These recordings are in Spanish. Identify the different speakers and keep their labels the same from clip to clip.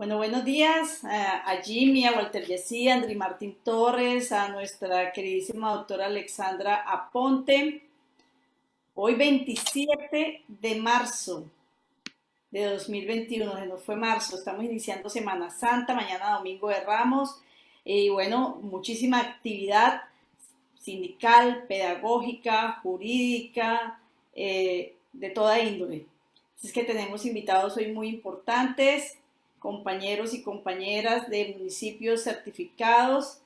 Speaker 1: Bueno, buenos días a Jimmy, a Walter Yesí, a Andri Martín Torres, a nuestra queridísima doctora Alexandra Aponte. Hoy 27 de marzo de 2021, se nos fue marzo, estamos iniciando Semana Santa, mañana Domingo de Ramos, y bueno, muchísima actividad sindical, pedagógica, jurídica, de toda índole. Así es que tenemos invitados hoy muy importantes, compañeros y compañeras de municipios certificados,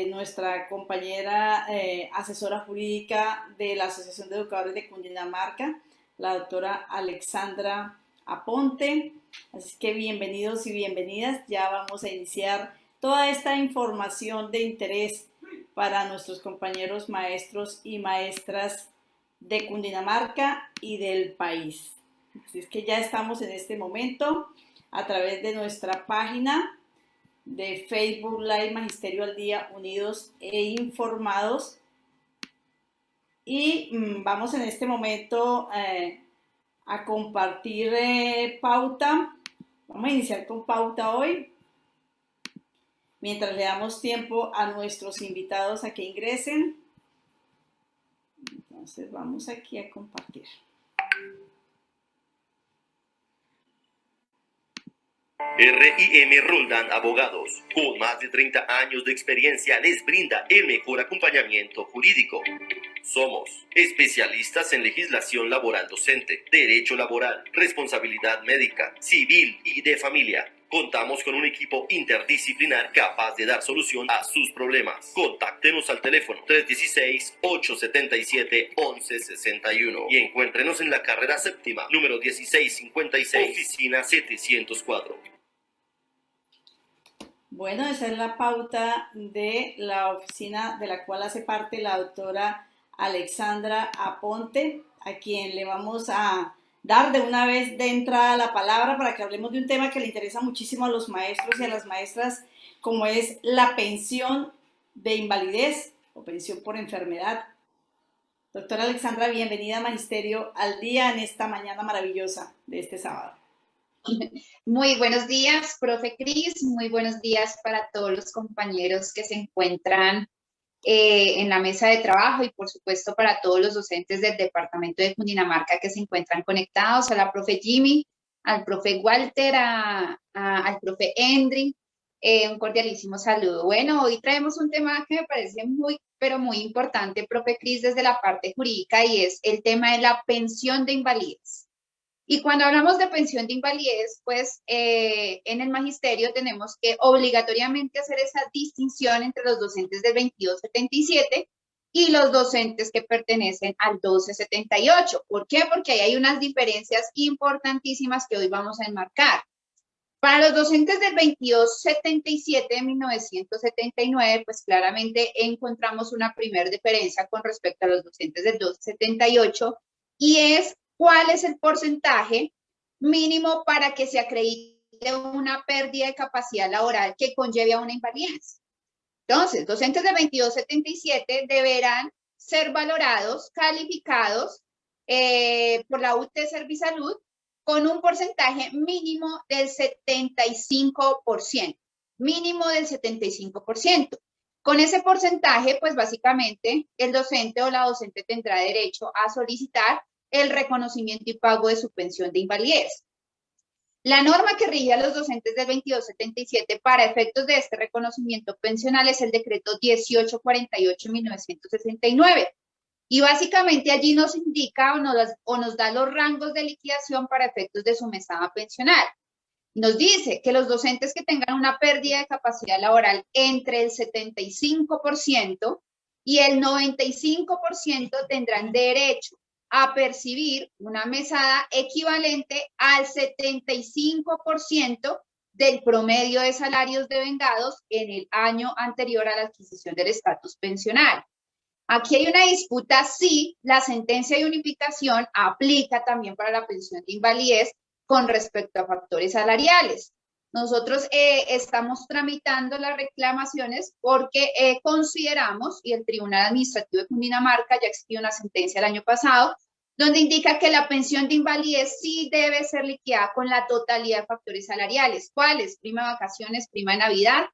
Speaker 1: nuestra compañera asesora jurídica de la Asociación de Educadores de Cundinamarca, la doctora Alexandra Aponte. Así que bienvenidos y bienvenidas. Ya vamos a iniciar toda esta información de interés para nuestros compañeros maestros y maestras de Cundinamarca y del país. Así es que ya estamos en este momento a través de nuestra página de Facebook Live Magisterio al Día Unidos e Informados. Y vamos en este momento a compartir pauta. Vamos a iniciar con pauta hoy, mientras le damos tiempo a nuestros invitados a que ingresen. Entonces vamos aquí a compartir.
Speaker 2: R&M Roldán Abogados, con más de 30 años de experiencia, les brinda el mejor acompañamiento jurídico. Somos especialistas en legislación laboral docente, derecho laboral, responsabilidad médica, civil y de familia. Contamos con un equipo interdisciplinar capaz de dar solución a sus problemas. Contáctenos al teléfono 316-877-1161 y encuéntrenos en la carrera séptima, número 1656, oficina 704.
Speaker 1: Bueno, esa es la pauta de la oficina de la cual hace parte la doctora Alexandra Aponte, a quien le vamos a dar de una vez de entrada la palabra para que hablemos de un tema que le interesa muchísimo a los maestros y a las maestras, como es la pensión de invalidez o pensión por enfermedad. Doctora Alexandra, bienvenida a Magisterio al Día en esta mañana maravillosa de este sábado.
Speaker 3: Muy buenos días, profe Cris, muy buenos días para todos los compañeros que se encuentran en la mesa de trabajo y por supuesto para todos los docentes del departamento de Cundinamarca que se encuentran conectados, a la profe Jimmy, al profe Walter, al profe Endry, un cordialísimo saludo. Bueno, hoy traemos un tema que me parece muy, pero muy importante, profe Cris, desde la parte jurídica, y es el tema de la pensión de invalidez. Y cuando hablamos de pensión de invalidez, pues en el magisterio tenemos que obligatoriamente hacer esa distinción entre los docentes del 2277 y los docentes que pertenecen al 1278. ¿Por qué? Porque ahí hay unas diferencias importantísimas que hoy vamos a enmarcar. Para los docentes del 2277 de 1979, pues claramente encontramos una primera diferencia con respecto a los docentes del 1278 y es cuál es el porcentaje mínimo para que se acredite una pérdida de capacidad laboral que conlleve a una invalidez. Entonces, docentes de 2277 deberán ser valorados, calificados por la UT Servisalud con un porcentaje mínimo del 75%, mínimo del 75%. Con ese porcentaje, pues básicamente el docente o la docente tendrá derecho a solicitar el reconocimiento y pago de su pensión de invalidez. La norma que rige a los docentes del 2277 para efectos de este reconocimiento pensional es el decreto 1848-1969. Y básicamente allí nos indica o nos da los rangos de liquidación para efectos de su mesada pensional. Nos dice que los docentes que tengan una pérdida de capacidad laboral entre el 75% y el 95% tendrán derecho a percibir una mesada equivalente al 75% del promedio de salarios devengados en el año anterior a la adquisición del estatus pensional. Aquí hay una disputa si la sentencia de unificación aplica también para la pensión de invalidez con respecto a factores salariales. Nosotros estamos tramitando las reclamaciones porque consideramos, y el Tribunal Administrativo de Cundinamarca ya expidió una sentencia el año pasado, donde indica que la pensión de invalidez sí debe ser liquidada con la totalidad de factores salariales. ¿Cuáles? Prima de vacaciones, prima de Navidad,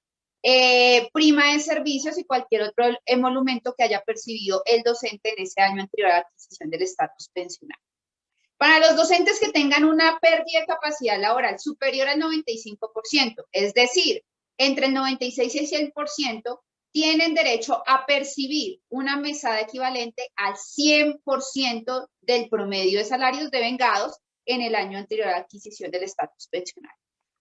Speaker 3: prima de servicios y cualquier otro emolumento que haya percibido el docente en ese año anterior a la adquisición del estatus pensional. Para los docentes que tengan una pérdida de capacidad laboral superior al 95%, es decir, entre el 96 y el 100%, tienen derecho a percibir una mesada equivalente al 100% del promedio de salarios devengados en el año anterior a la adquisición del estatus pensional.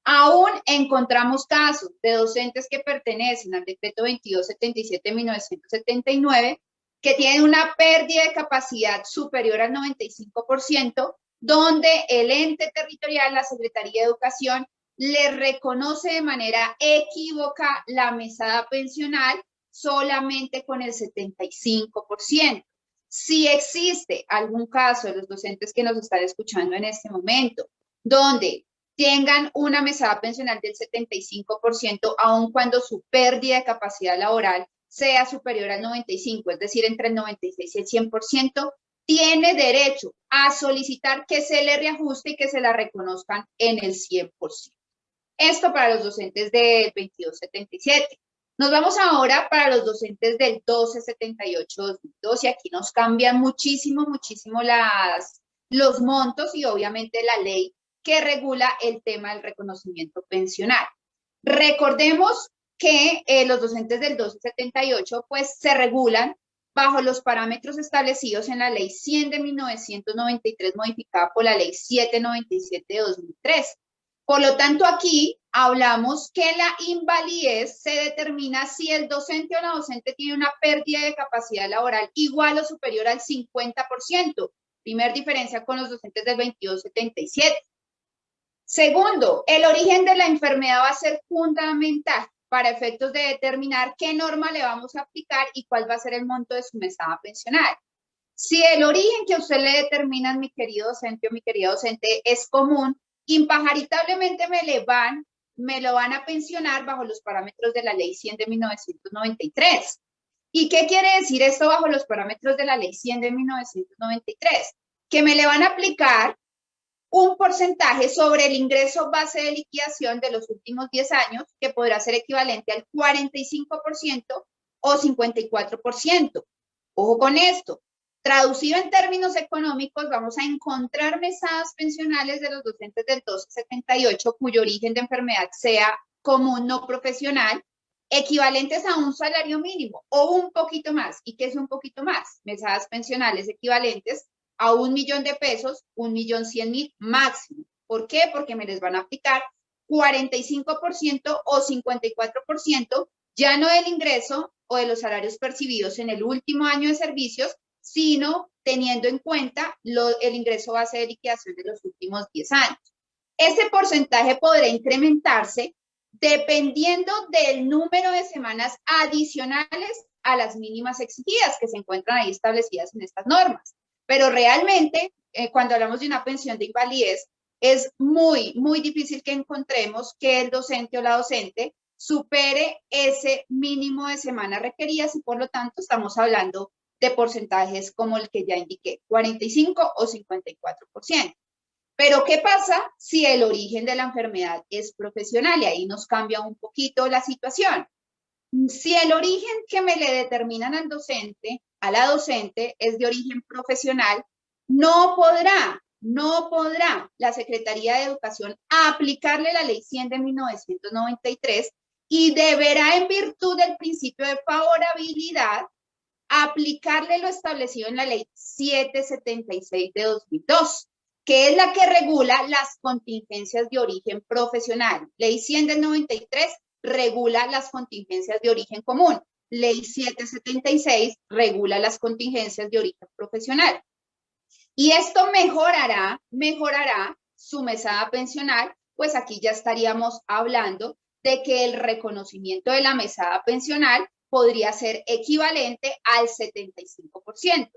Speaker 3: Aún encontramos casos de docentes que pertenecen al decreto 2277 de 1979 que tienen una pérdida de capacidad superior al 95%, donde el ente territorial, la Secretaría de Educación, le reconoce de manera equívoca la mesada pensional solamente con el 75%. Si existe algún caso de los docentes que nos están escuchando en este momento, donde tengan una mesada pensional del 75%, aun cuando su pérdida de capacidad laboral sea superior al 95%, es decir, entre el 96 y el 100%, tiene derecho a solicitar que se le reajuste y que se la reconozcan en el 100%. Esto para los docentes del 2277. Nos vamos ahora para los docentes del 1278-2002 y aquí nos cambian muchísimo los montos y obviamente la ley que regula el tema del reconocimiento pensional. Recordemos que los docentes del 1278 pues se regulan bajo los parámetros establecidos en la ley 100 de 1993 modificada por la ley 797 de 2003. Por lo tanto, aquí hablamos que la invalidez se determina si el docente o la docente tiene una pérdida de capacidad laboral igual o superior al 50%. Primer diferencia con los docentes del 2277. Segundo, el origen de la enfermedad va a ser fundamental para efectos de determinar qué norma le vamos a aplicar y cuál va a ser el monto de su mesada pensional. Si el origen que usted le determina, mi querido docente o mi querida docente, es común, impajaritablemente me lo van a pensionar bajo los parámetros de la ley 100 de 1993. ¿Y qué quiere decir esto bajo los parámetros de la ley 100 de 1993? Que me le van a aplicar un porcentaje sobre el ingreso base de liquidación de los últimos 10 años, que podrá ser equivalente al 45% o 54%. Ojo con esto. Traducido en términos económicos, vamos a encontrar mesadas pensionales de los docentes del 1278 cuyo origen de enfermedad sea común no profesional, equivalentes a un salario mínimo o un poquito más. ¿Y qué es un poquito más? Mesadas pensionales equivalentes a 1.000.000 de pesos, 1.100.000 máximo. ¿Por qué? Porque me les van a aplicar 45% o 54%, ya no del ingreso o de los salarios percibidos en el último año de servicios, sino teniendo en cuenta el ingreso base de liquidación de los últimos 10 años. Ese porcentaje podrá incrementarse dependiendo del número de semanas adicionales a las mínimas exigidas que se encuentran ahí establecidas en estas normas. Pero realmente, cuando hablamos de una pensión de invalidez, es muy difícil que encontremos que el docente o la docente supere ese mínimo de semanas requeridas y por lo tanto estamos hablando de porcentajes como el que ya indiqué, 45 o 54%. Pero ¿qué pasa si el origen de la enfermedad es profesional? Y ahí nos cambia un poquito la situación. Si el origen que me le determinan al docente, a la docente, es de origen profesional, no podrá la Secretaría de Educación aplicarle la ley 100 de 1993 y deberá, en virtud del principio de favorabilidad, aplicarle lo establecido en la ley 776 de 2002, que es la que regula las contingencias de origen profesional. Ley 100 del 93 regula las contingencias de origen común. Ley 776 regula las contingencias de origen profesional. Y esto mejorará su mesada pensional, pues aquí ya estaríamos hablando de que el reconocimiento de la mesada pensional podría ser equivalente al 75%,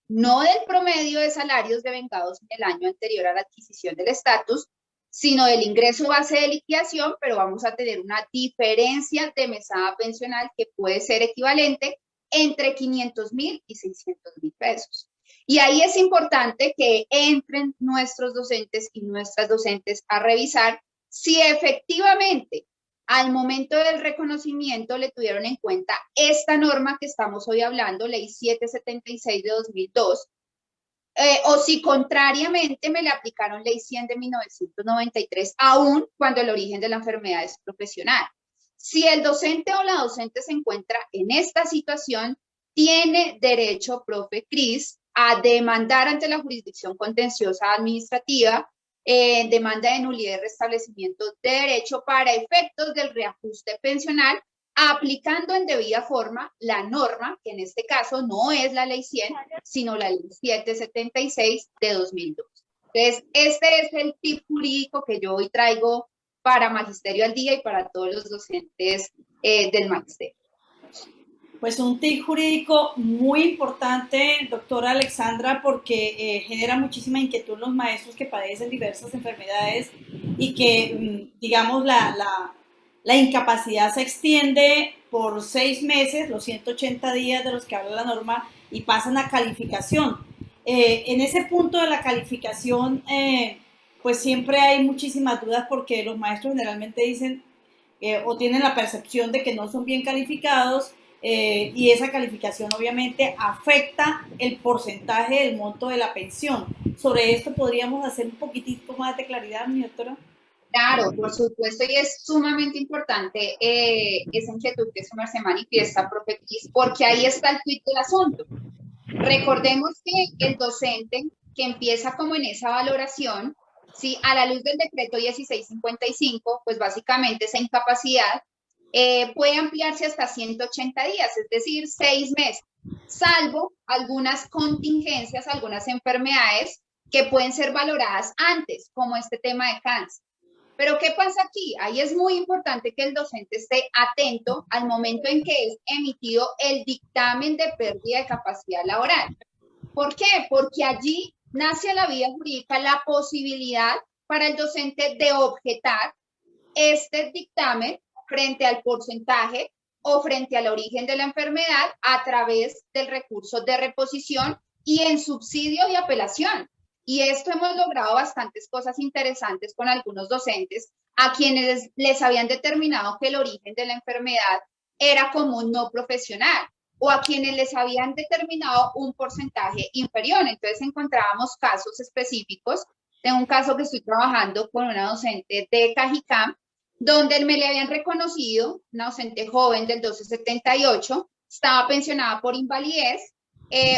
Speaker 3: no del promedio de salarios devengados en el año anterior a la adquisición del estatus, sino del ingreso base de liquidación, pero vamos a tener una diferencia de mesada pensional que puede ser equivalente entre 500.000 y 600.000 pesos. Y ahí es importante que entren nuestros docentes y nuestras docentes a revisar si efectivamente al momento del reconocimiento le tuvieron en cuenta esta norma que estamos hoy hablando, Ley 776 de 2002, o si contrariamente me le aplicaron Ley 100 de 1993, aún cuando el origen de la enfermedad es profesional. Si el docente o la docente se encuentra en esta situación, tiene derecho, profe Cris, a demandar ante la jurisdicción contenciosa administrativa demanda de nulidad y restablecimiento de derecho para efectos del reajuste pensional, aplicando en debida forma la norma, que en este caso no es la Ley 100, sino la Ley 776 de 2002. Entonces, este es el tip jurídico que yo hoy traigo para Magisterio al Día y para todos los docentes del Magisterio.
Speaker 1: Pues un tip jurídico muy importante, doctora Alexandra, porque genera muchísima inquietud los maestros que padecen diversas enfermedades y que, digamos, la incapacidad se extiende por 6 meses, los 180 días de los que habla la norma, y pasan a calificación. En ese punto de la calificación, pues siempre hay muchísimas dudas porque los maestros generalmente dicen o tienen la percepción de que no son bien calificados, y esa calificación obviamente afecta el porcentaje del monto de la pensión. Sobre esto podríamos hacer un poquitito más de claridad, mi doctora.
Speaker 3: Claro, por supuesto, y es sumamente importante esa inquietud que se manifiesta, profe Cris, porque ahí está el tuit del asunto. Recordemos que el docente que empieza como en esa valoración, ¿sí? A la luz del decreto 1655, pues básicamente esa incapacidad puede ampliarse hasta 180 días, es decir, 6 meses, salvo algunas contingencias, algunas enfermedades que pueden ser valoradas antes, como este tema de cáncer. Pero ¿qué pasa aquí? Ahí es muy importante que el docente esté atento al momento en que es emitido el dictamen de pérdida de capacidad laboral. ¿Por qué? Porque allí nace a la vía jurídica la posibilidad para el docente de objetar este dictamen frente al porcentaje o frente al origen de la enfermedad a través del recurso de reposición y en subsidio de apelación. Y esto hemos logrado bastantes cosas interesantes con algunos docentes a quienes les habían determinado que el origen de la enfermedad era común no profesional o a quienes les habían determinado un porcentaje inferior. Entonces encontrábamos casos específicos. Tengo un caso que estoy trabajando con una docente de Cajicá, donde me le habían reconocido, una docente joven del 1278, estaba pensionada por invalidez,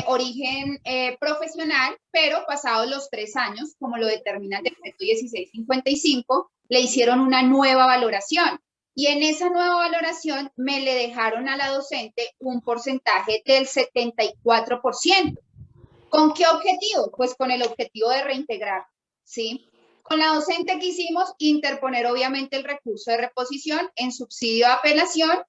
Speaker 3: origen profesional, pero pasados los 3 años, como lo determina el decreto 1655, le hicieron una nueva valoración. Y en esa nueva valoración me le dejaron a la docente un porcentaje del 74%. ¿Con qué objetivo? Pues con el objetivo de reintegrar, ¿sí? Con la docente que hicimos, interponer obviamente el recurso de reposición en subsidio de apelación.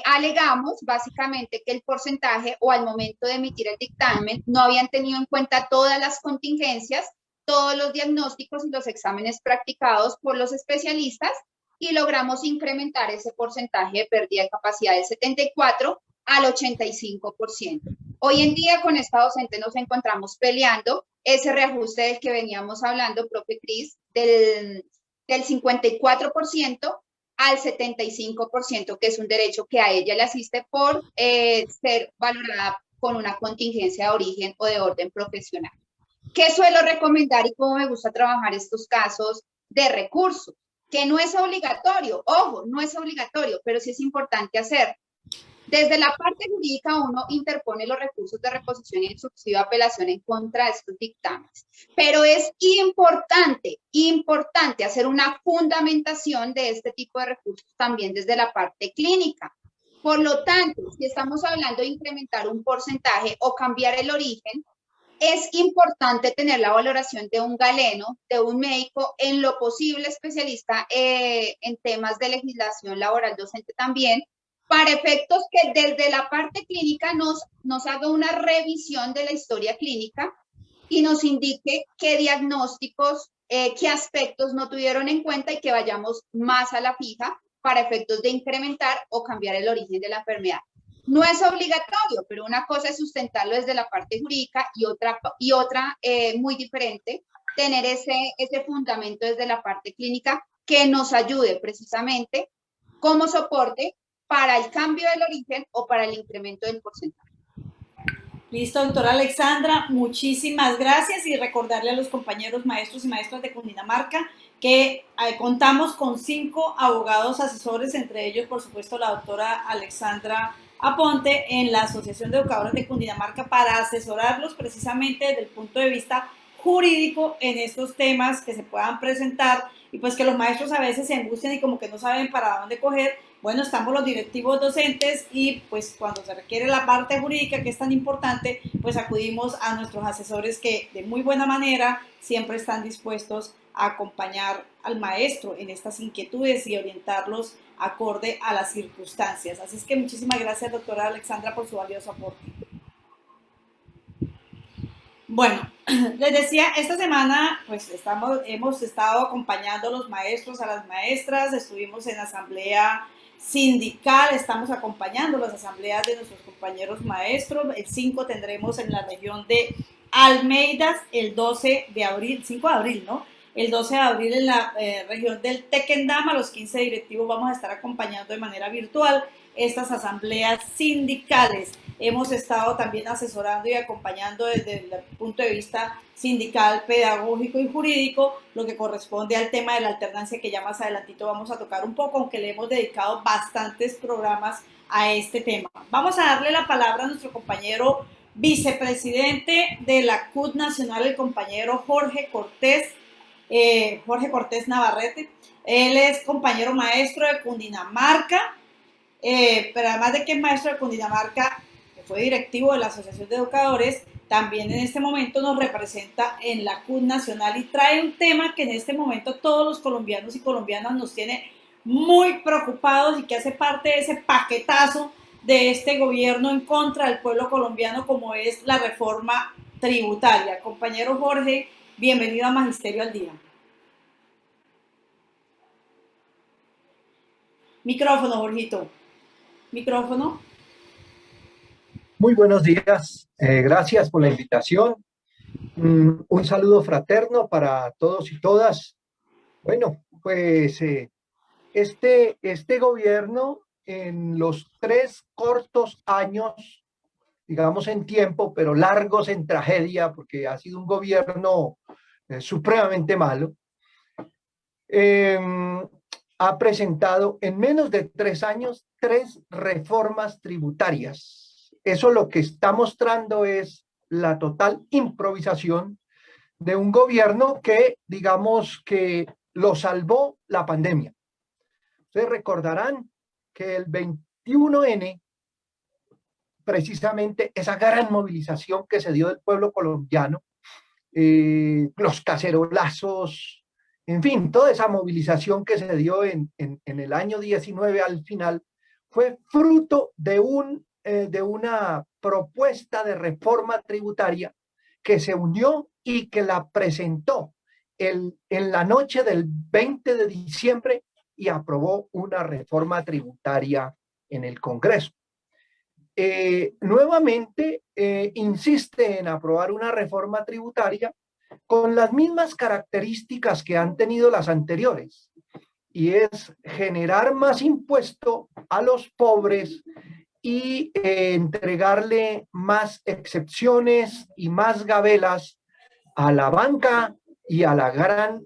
Speaker 3: Alegamos básicamente que el porcentaje o al momento de emitir el dictamen no habían tenido en cuenta todas las contingencias, todos los diagnósticos y los exámenes practicados por los especialistas y logramos incrementar ese porcentaje de pérdida de capacidad del 74 al 85%. Hoy en día con esta docente nos encontramos peleando ese reajuste del que veníamos hablando, profe Cris, del 54% al 75%, que es un derecho que a ella le asiste por ser valorada con una contingencia de origen o de orden profesional. ¿Qué suelo recomendar y cómo me gusta trabajar estos casos de recursos? Que no es obligatorio, ojo, no es obligatorio, pero sí es importante hacer. Desde la parte jurídica uno interpone los recursos de reposición y el subsidio de apelación en contra de estos dictámenes. Pero es importante hacer una fundamentación de este tipo de recursos también desde la parte clínica. Por lo tanto, si estamos hablando de incrementar un porcentaje o cambiar el origen, es importante tener la valoración de un galeno, de un médico, en lo posible especialista en temas de legislación laboral docente también, para efectos que desde la parte clínica nos haga una revisión de la historia clínica y nos indique qué diagnósticos, qué aspectos no tuvieron en cuenta y que vayamos más a la fija para efectos de incrementar o cambiar el origen de la enfermedad. No es obligatorio, pero una cosa es sustentarlo desde la parte jurídica y otra muy diferente, tener ese fundamento desde la parte clínica que nos ayude precisamente como soporte para el cambio del origen o para el incremento del porcentaje.
Speaker 1: Listo, doctora Alexandra, muchísimas gracias y recordarle a los compañeros maestros y maestras de Cundinamarca que contamos con 5 abogados asesores, entre ellos, por supuesto, la doctora Alexandra Aponte en la Asociación de Educadores de Cundinamarca para asesorarlos precisamente desde el punto de vista jurídico en estos temas que se puedan presentar y pues que los maestros a veces se angustian y como que no saben para dónde coger. Bueno, estamos los directivos docentes y pues cuando se requiere la parte jurídica que es tan importante, pues acudimos a nuestros asesores que de muy buena manera siempre están dispuestos a acompañar al maestro en estas inquietudes y orientarlos acorde a las circunstancias. Así es que muchísimas gracias, doctora Alexandra, por su valioso aporte. Bueno, les decía, esta semana pues hemos estado acompañando a los maestros, a las maestras, estuvimos en asamblea sindical, estamos acompañando las asambleas de nuestros compañeros maestros. El 5 tendremos en la región de Almeidas, el 12 de abril, 5 de abril, ¿no? El 12 de abril en la región del Tequendama, los 15 directivos vamos a estar acompañando de manera virtual estas asambleas sindicales. Hemos estado también asesorando y acompañando desde el punto de vista sindical, pedagógico y jurídico lo que corresponde al tema de la alternancia que ya más adelantito vamos a tocar un poco, aunque le hemos dedicado bastantes programas a este tema. Vamos a darle la palabra a nuestro compañero vicepresidente de la CUT Nacional, el compañero Jorge Cortés Navarrete. Él es compañero maestro de Cundinamarca, pero además de que es maestro de Cundinamarca, fue directivo de la Asociación de Educadores, también en este momento nos representa en la CUT Nacional y trae un tema que en este momento todos los colombianos y colombianas nos tiene muy preocupados y que hace parte de ese paquetazo de este gobierno en contra del pueblo colombiano, como es la reforma tributaria. Compañero Jorge, bienvenido a Magisterio al Día. Micrófono, Jorgito. Micrófono.
Speaker 4: Muy buenos días, gracias por la invitación. Un saludo fraterno para todos y todas. Bueno, pues este gobierno en los 3 cortos años, digamos en tiempo, pero largos en tragedia, porque ha sido un gobierno supremamente malo, ha presentado en menos de 3 años 3 reformas tributarias. Eso lo que está mostrando es la total improvisación de un gobierno que, digamos, que lo salvó la pandemia. Ustedes recordarán que el 21N, precisamente esa gran movilización que se dio del pueblo colombiano, los cacerolazos, en fin, toda esa movilización que se dio en el año 19 al final, fue fruto de una propuesta de reforma tributaria que se unió y que la presentó en la noche del 20 de diciembre y aprobó una reforma tributaria en el Congreso. Nuevamente insiste en aprobar una reforma tributaria con las mismas características que han tenido las anteriores, y es generar más impuesto a los pobres y entregarle más excepciones y más gabelas a la banca y a la gran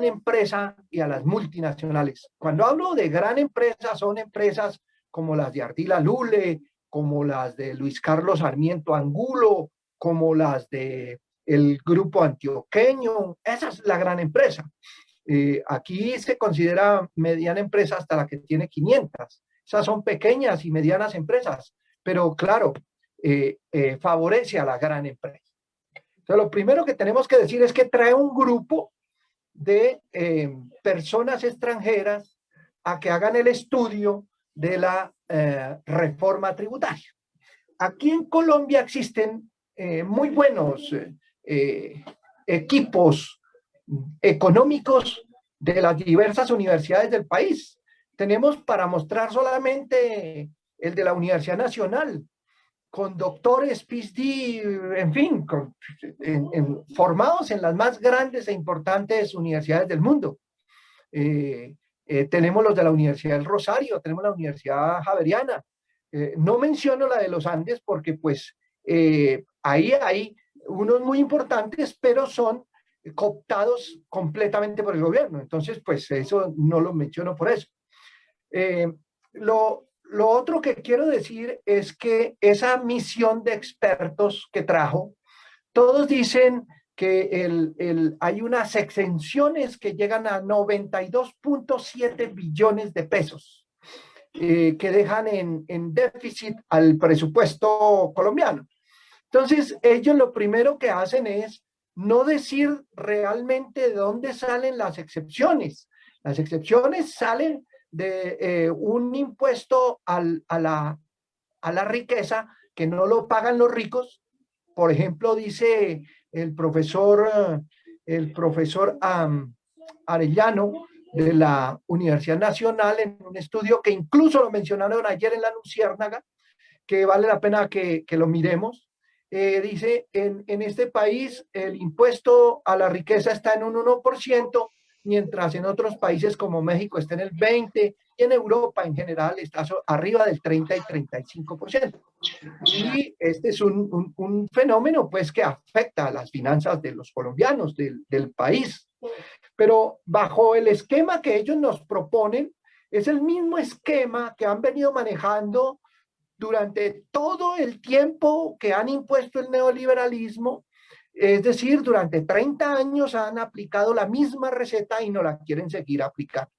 Speaker 4: empresa y a las multinacionales. Cuando hablo de gran empresa, son empresas como las de Ardila Lule, como las de Luis Carlos Sarmiento Angulo, como las de el Grupo Antioqueño. Esa es la gran empresa. Aquí se considera mediana empresa hasta la que tiene 500. Esas son pequeñas y medianas empresas, pero claro, favorece a la gran empresa. Entonces, lo primero que tenemos que decir es que trae un grupo de personas extranjeras a que hagan el estudio de la reforma tributaria. Aquí en Colombia existen muy buenos equipos económicos de las diversas universidades del país. Tenemos, para mostrar solamente el de la Universidad Nacional, con doctores, PhD, en fin, formados en las más grandes e importantes universidades del mundo. Tenemos los de la Universidad del Rosario, tenemos la Universidad Javeriana. No menciono la de los Andes porque pues ahí hay unos muy importantes, pero son cooptados completamente por el gobierno. Entonces, pues eso no lo menciono por eso. Lo otro que quiero decir es que esa misión de expertos que trajo, todos dicen que hay unas exenciones que llegan a 92.7 billones de pesos que dejan en déficit al presupuesto colombiano. Entonces, ellos lo primero que hacen es no decir realmente de dónde salen las excepciones. Las excepciones salen de un impuesto a la riqueza que no lo pagan los ricos. Por ejemplo, dice el profesor Arellano de la Universidad Nacional en un estudio que incluso lo mencionaron ayer en la Luciérnaga, que vale la pena que lo miremos. Dice, en este país el impuesto a la riqueza está en un 1%, mientras en otros países como México está en el 20%, y en Europa en general está arriba del 30 y 35%. Y este es un fenómeno pues que afecta a las finanzas de los colombianos, del país. Pero bajo el esquema que ellos nos proponen, es el mismo esquema que han venido manejando durante todo el tiempo que han impuesto el neoliberalismo. Es decir, durante 30 años han aplicado la misma receta y no la quieren seguir aplicando.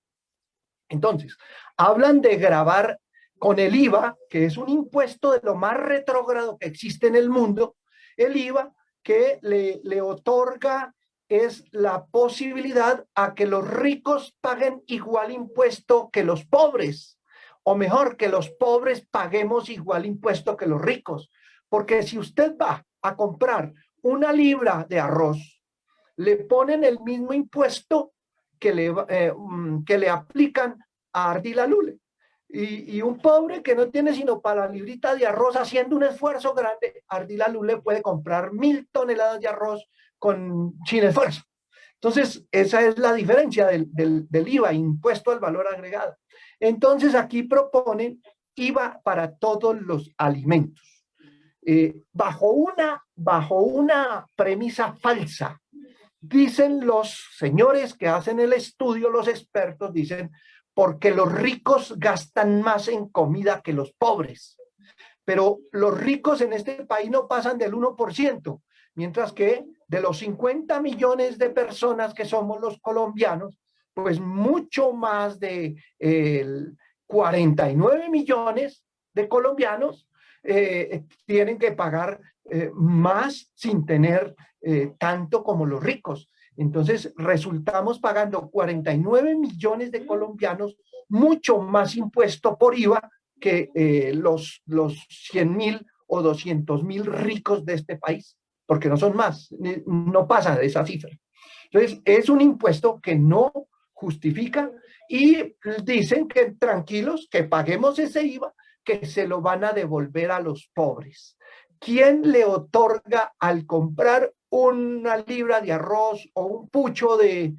Speaker 4: Entonces, hablan de gravar con el IVA, que es un impuesto de lo más retrógrado que existe en el mundo. El IVA que le otorga es la posibilidad a que los ricos paguen igual impuesto que los pobres, o mejor, que los pobres paguemos igual impuesto que los ricos. Porque si usted va a comprar una libra de arroz, le ponen el mismo impuesto que le aplican a Ardila Lule. Y un pobre que no tiene sino para la librita de arroz, haciendo un esfuerzo grande, Ardila Lule puede comprar 1000 toneladas de arroz sin esfuerzo. Entonces, esa es la diferencia del IVA, impuesto al valor agregado. Entonces, aquí proponen IVA para todos los alimentos. Bajo una premisa falsa. Dicen los señores que hacen el estudio, los expertos, dicen, porque los ricos gastan más en comida que los pobres. Pero los ricos en este país no pasan del 1%, mientras que de los 50 millones de personas que somos los colombianos, pues mucho más de 49 millones de colombianos tienen que pagar más sin tener tanto como los ricos. Entonces resultamos pagando 49 millones de colombianos mucho más impuesto por IVA que los 100.000 o 200.000 ricos de este país, porque no son más, no pasa de esa cifra. Entonces es un impuesto que no justifica y dicen que tranquilos, que paguemos ese IVA, que se lo van a devolver a los pobres. ¿Quién le otorga al comprar una libra de arroz o un pucho de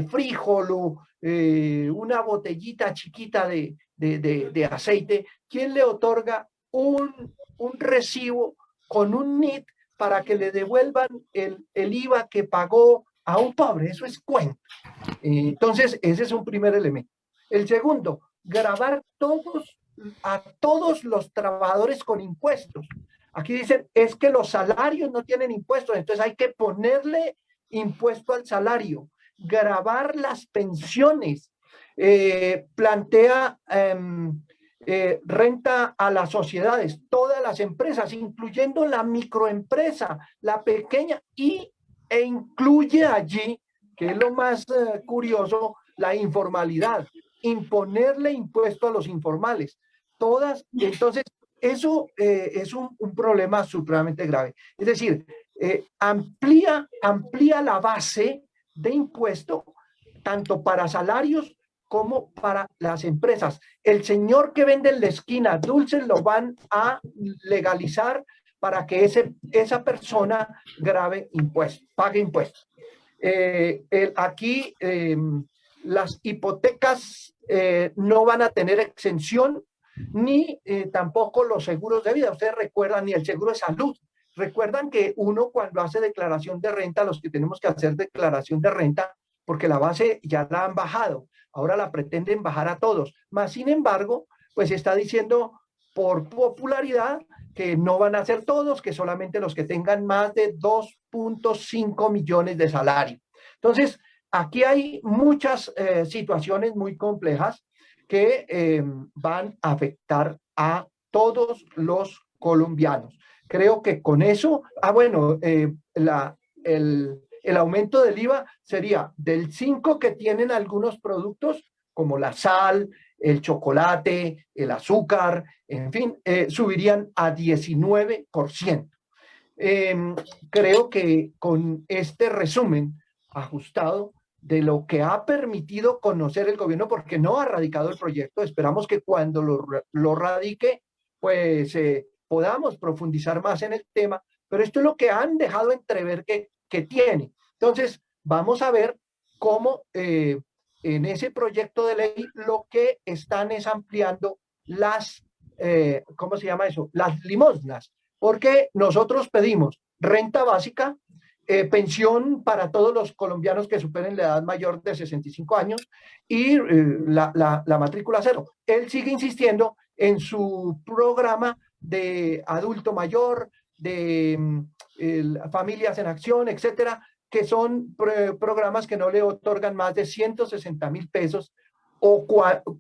Speaker 4: frijol o una botellita chiquita de aceite? ¿Quién le otorga un recibo con un NIT para que le devuelvan el IVA que pagó a un pobre? Eso es cuento. Entonces, ese es un primer elemento. El segundo, gravar a todos los trabajadores con impuestos. Aquí dicen, es que los salarios no tienen impuestos, entonces hay que ponerle impuesto al salario, gravar las pensiones, plantea renta a las sociedades, todas las empresas, incluyendo la microempresa, la pequeña, e incluye allí, que es lo más curioso, la informalidad, imponerle impuesto a los informales. Entonces, eso es un problema supremamente grave. Es decir, amplía la base de impuesto tanto para salarios como para las empresas. El señor que vende en la esquina dulces lo van a legalizar para que esa persona pague impuestos. Aquí las hipotecas no van a tener exención, ni tampoco los seguros de vida. Ustedes recuerdan, ni el seguro de salud. Recuerdan que uno cuando hace declaración de renta, los que tenemos que hacer declaración de renta, porque la base ya la han bajado, ahora la pretenden bajar a todos. Más sin embargo, pues está diciendo por popularidad que no van a ser todos, que solamente los que tengan más de 2.5 millones de salario. Entonces, aquí hay muchas situaciones muy complejas que van a afectar a todos los colombianos. Creo que con eso, bueno, el aumento del IVA sería del 5 que tienen algunos productos, como la sal, el chocolate, el azúcar, en fin, subirían a 19%. Creo que con este resumen ajustado de lo que ha permitido conocer el gobierno, porque no ha radicado el proyecto, esperamos que cuando lo radique, pues podamos profundizar más en el tema, pero esto es lo que han dejado entrever que tiene. Entonces, vamos a ver cómo en ese proyecto de ley lo que están es ampliando las, ¿cómo se llama eso? Las limosnas, porque nosotros pedimos renta básica, pensión para todos los colombianos que superen la edad mayor de 65 años y la matrícula cero. Él sigue insistiendo en su programa de adulto mayor, de familias en acción, etcétera, que son programas que no le otorgan más de 160.000 pesos o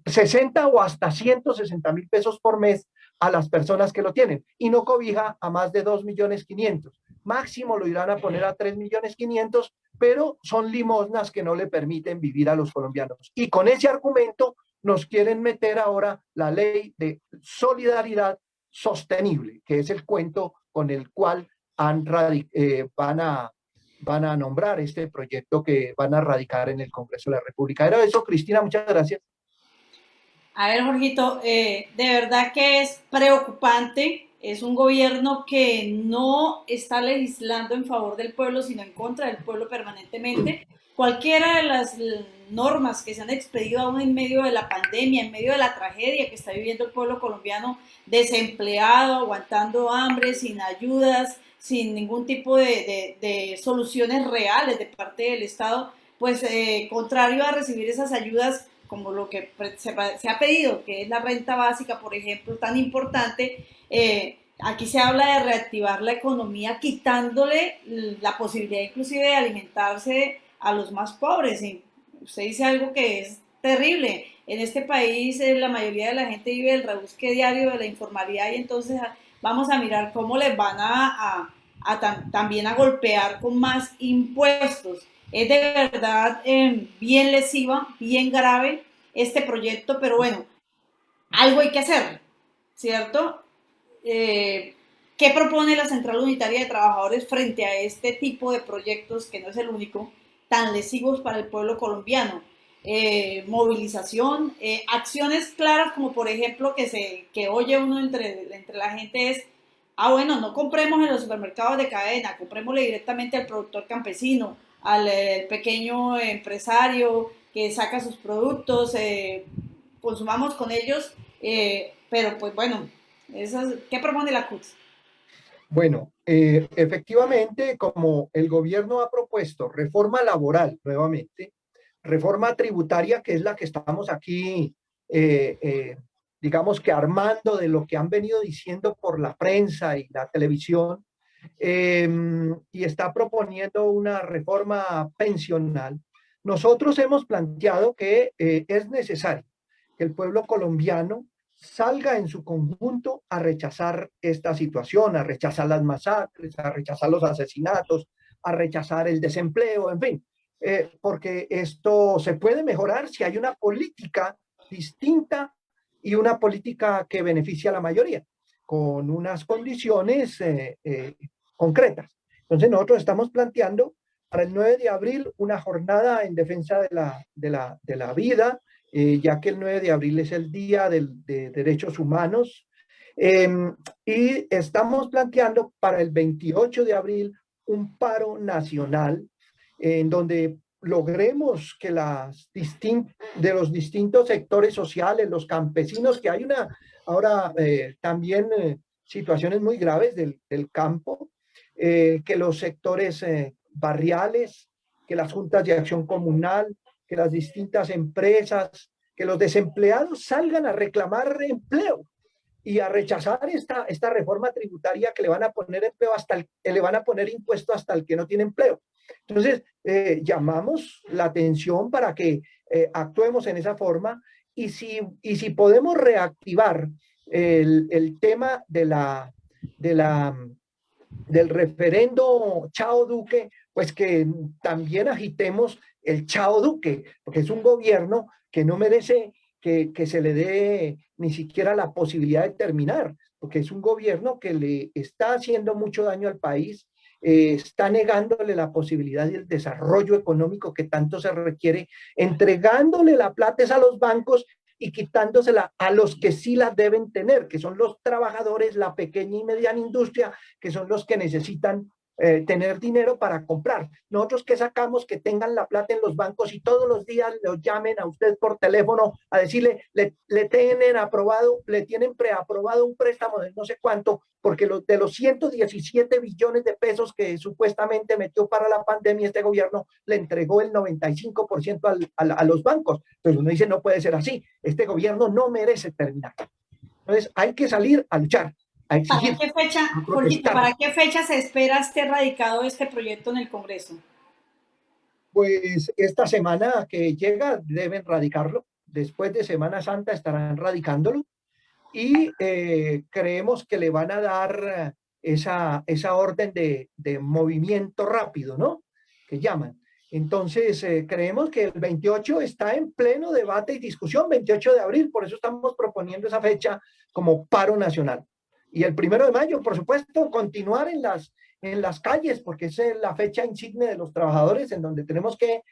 Speaker 4: 60 o hasta 160.000 pesos por mes a las personas que lo tienen y no cobija a más de 2.500.000. Máximo lo irán a poner a 3.500.000, pero son limosnas que no le permiten vivir a los colombianos. Y con ese argumento nos quieren meter ahora la ley de solidaridad sostenible, que es el cuento con el cual van a nombrar este proyecto que van a radicar en el Congreso de la República. Era eso, Cristina, muchas gracias.
Speaker 1: A ver, Jorgito, de verdad que es preocupante. Es un gobierno que no está legislando en favor del pueblo, sino en contra del pueblo permanentemente. Cualquiera de las normas que se han expedido aún en medio de la pandemia, en medio de la tragedia que está viviendo el pueblo colombiano, desempleado, aguantando hambre, sin ayudas, sin ningún tipo de soluciones reales de parte del Estado, pues contrario a recibir esas ayudas como lo que se ha pedido, que es la renta básica, por ejemplo, tan importante, aquí se habla de reactivar la economía quitándole la posibilidad inclusive de alimentarse a los más pobres. Y usted dice algo que es terrible. En este país la mayoría de la gente vive el rebusque diario de la informalidad y entonces vamos a mirar cómo les van también a golpear con más impuestos. Es de verdad bien lesiva, bien grave este proyecto, pero bueno, algo hay que hacer, ¿cierto? ¿Qué propone la Central Unitaria de Trabajadores frente a este tipo de proyectos, que no es el único, tan lesivos para el pueblo colombiano? Movilización, acciones claras como por ejemplo que oye uno entre la gente es, bueno, no compremos en los supermercados de cadena, comprémosle directamente al productor campesino, al pequeño empresario que saca sus productos, consumamos con ellos, pero pues bueno, ¿qué propone la CUT?
Speaker 4: Bueno, efectivamente, como el gobierno ha propuesto reforma laboral nuevamente, reforma tributaria, que es la que estamos aquí, digamos que armando de lo que han venido diciendo por la prensa y la televisión, y está proponiendo una reforma pensional. Nosotros hemos planteado que es necesario que el pueblo colombiano salga en su conjunto a rechazar esta situación, a rechazar las masacres, a rechazar los asesinatos, a rechazar el desempleo, en fin, porque esto se puede mejorar si hay una política distinta y una política que beneficia a la mayoría, con unas condiciones concretas. Entonces nosotros estamos planteando para el 9 de abril una jornada en defensa de la vida ya que el 9 de abril es el Día de Derechos Humanos. Y estamos planteando para el 28 de abril un paro nacional en donde logremos que de los distintos sectores sociales, los campesinos, que hay ahora también situaciones muy graves del campo, que los sectores barriales, que las juntas de acción comunal, que las distintas empresas, que los desempleados salgan a reclamar empleo y a rechazar esta reforma tributaria que le van a poner empleo le van a poner impuesto hasta el que no tiene empleo. Entonces, llamamos la atención para que actuemos en esa forma y si podemos reactivar el tema del referendo Chao Duque, pues que también agitemos el Chao Duque, porque es un gobierno que no merece que se le dé ni siquiera la posibilidad de terminar, porque es un gobierno que le está haciendo mucho daño al país, está negándole la posibilidad del desarrollo económico que tanto se requiere, entregándole la plata a los bancos y quitándosela a los que sí la deben tener, que son los trabajadores, la pequeña y mediana industria, que son los que necesitan tener dinero para comprar. Nosotros que sacamos que tengan la plata en los bancos y todos los días le llamen a usted por teléfono a decirle, le tienen preaprobado un préstamo de no sé cuánto, porque de los 117 billones de pesos que supuestamente metió para la pandemia, este gobierno le entregó el 95% a los bancos. Entonces uno dice, no puede ser así, este gobierno no merece terminar. Entonces hay que salir a luchar, a exigir,
Speaker 1: ¿Para qué fecha,
Speaker 4: a
Speaker 1: Jorgito,
Speaker 4: protestar.
Speaker 1: para qué fecha se espera esté radicado este proyecto en el Congreso?
Speaker 4: Pues esta semana que llega deben radicarlo. Después de Semana Santa estarán radicándolo y creemos que le van a dar esa orden de movimiento rápido, ¿no? Que llaman. Entonces, creemos que el 28 está en pleno debate y discusión, 28 de abril, por eso estamos proponiendo esa fecha como paro nacional. Y el 1 de mayo, por supuesto, continuar en las calles, porque es la fecha insignia de los trabajadores en donde tenemos que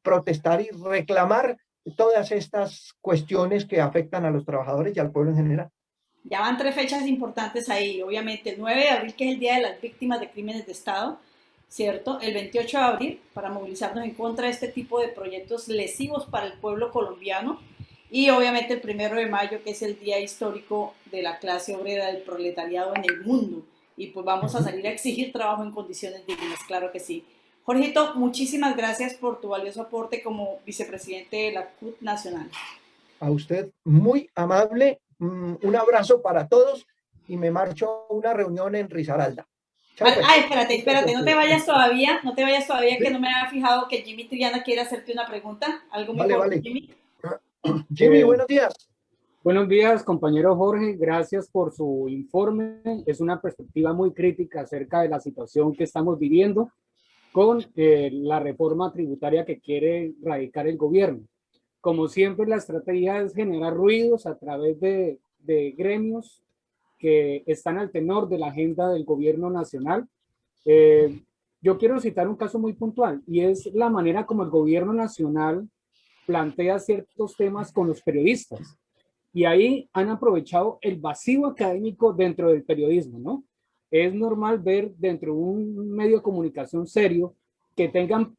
Speaker 4: protestar y reclamar todas estas cuestiones que afectan a los trabajadores y al pueblo en general.
Speaker 1: Ya van tres fechas importantes ahí, obviamente el 9 de abril, que es el Día de las Víctimas de Crímenes de Estado, ¿cierto? El 28 de abril, para movilizarnos en contra de este tipo de proyectos lesivos para el pueblo colombiano, y obviamente el 1 de mayo, que es el día histórico de la clase obrera del proletariado en el mundo, y pues vamos a salir a exigir trabajo en condiciones dignas, claro que sí. Jorgito, muchísimas gracias por tu valioso aporte como vicepresidente de la CUT Nacional.
Speaker 4: A usted, muy amable, un abrazo para todos y me marcho a una reunión en Risaralda. Chao, pues.
Speaker 1: Espérate, no te vayas todavía,
Speaker 4: ¿Sí?
Speaker 1: que no me había fijado que Jimmy Triana quiere hacerte una pregunta, algo muy
Speaker 4: Vale,
Speaker 1: corto,
Speaker 4: vale.
Speaker 1: Jimmy.
Speaker 4: Jimmy, buenos días.
Speaker 5: Buenos días, compañero Jorge. Gracias por su informe. Es una perspectiva muy crítica acerca de la situación que estamos viviendo con la reforma tributaria que quiere radicar el gobierno. Como siempre, la estrategia es generar ruidos a través de gremios que están al tenor de la agenda del gobierno nacional. Yo quiero citar un caso muy puntual y es la manera como el gobierno nacional plantea ciertos temas con los periodistas. Y ahí han aprovechado el vacío académico dentro del periodismo, ¿no? Es normal ver dentro de un medio de comunicación serio que tengan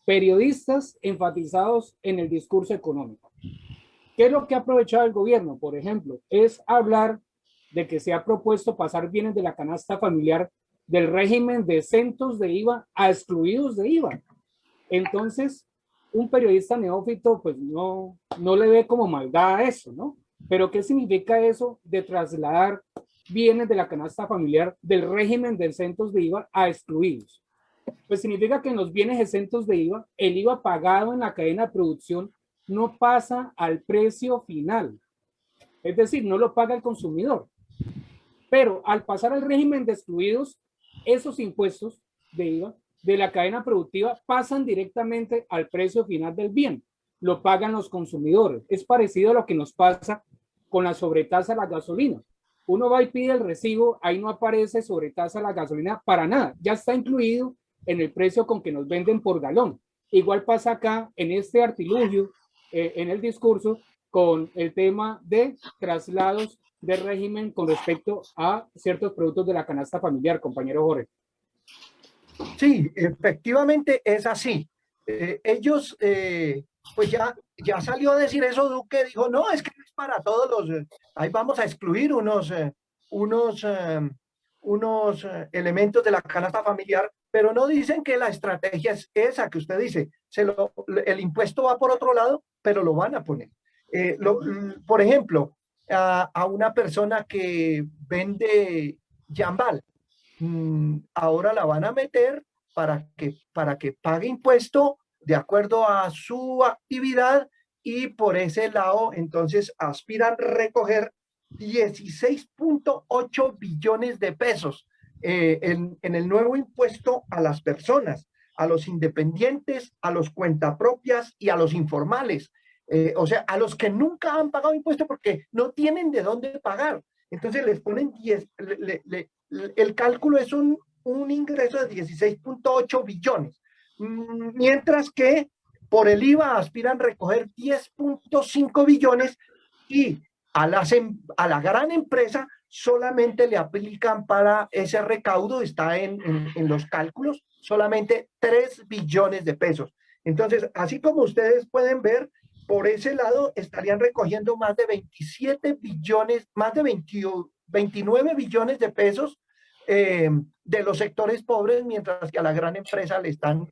Speaker 5: periodistas enfatizados en el discurso económico. ¿Qué es lo que ha aprovechado el gobierno? Por ejemplo, es hablar de que se ha propuesto pasar bienes de la canasta familiar del régimen de exentos de IVA a excluidos de IVA. Entonces, un periodista neófito pues no le ve como maldad a eso, ¿no? Pero ¿qué significa eso de trasladar bienes de la canasta familiar del régimen de exentos de IVA a excluidos? Pues significa que en los bienes exentos de IVA, el IVA pagado en la cadena de producción no pasa al precio final. Es decir, no lo paga el consumidor. Pero al pasar al régimen de excluidos, esos impuestos de IVA de la cadena productiva pasan directamente al precio final del bien. Lo pagan los consumidores. Es parecido a lo que nos pasa con la sobretasa a la gasolina. Uno va y pide el recibo, ahí no aparece sobretasa a la gasolina para nada. Ya está incluido en el precio con que nos venden por galón. Igual pasa acá en este artilugio en el discurso con el tema de traslados de régimen con respecto a ciertos productos de la canasta familiar, compañero Jorge.
Speaker 4: Sí, efectivamente es así. Ellos, pues ya salió a decir eso Duque, dijo, no, es que no es para todos ahí vamos a excluir unos, eh, unos elementos de la canasta familiar, pero no dicen que la estrategia es esa que usted dice, el impuesto va por otro lado, pero lo van a poner. Por ejemplo, a una persona que vende Jambal, ahora la van a meter para que pague impuesto de acuerdo a su actividad y por ese lado entonces aspiran a recoger 16.8 billones de pesos en el nuevo impuesto a las personas, a los independientes, a los cuentapropias y a los informales. O sea, a los que nunca han pagado impuesto porque no tienen de dónde pagar. Entonces les ponen 10, el cálculo es un ingreso de 16.8 billones, mientras que por el IVA aspiran a recoger 10.5 billones y a la gran empresa solamente le aplican para ese recaudo, está en los cálculos, solamente 3 billones de pesos. Entonces, así como ustedes pueden ver, por ese lado estarían recogiendo más de 27 billones, más de 29 billones de pesos de los sectores pobres, mientras que a la gran empresa le están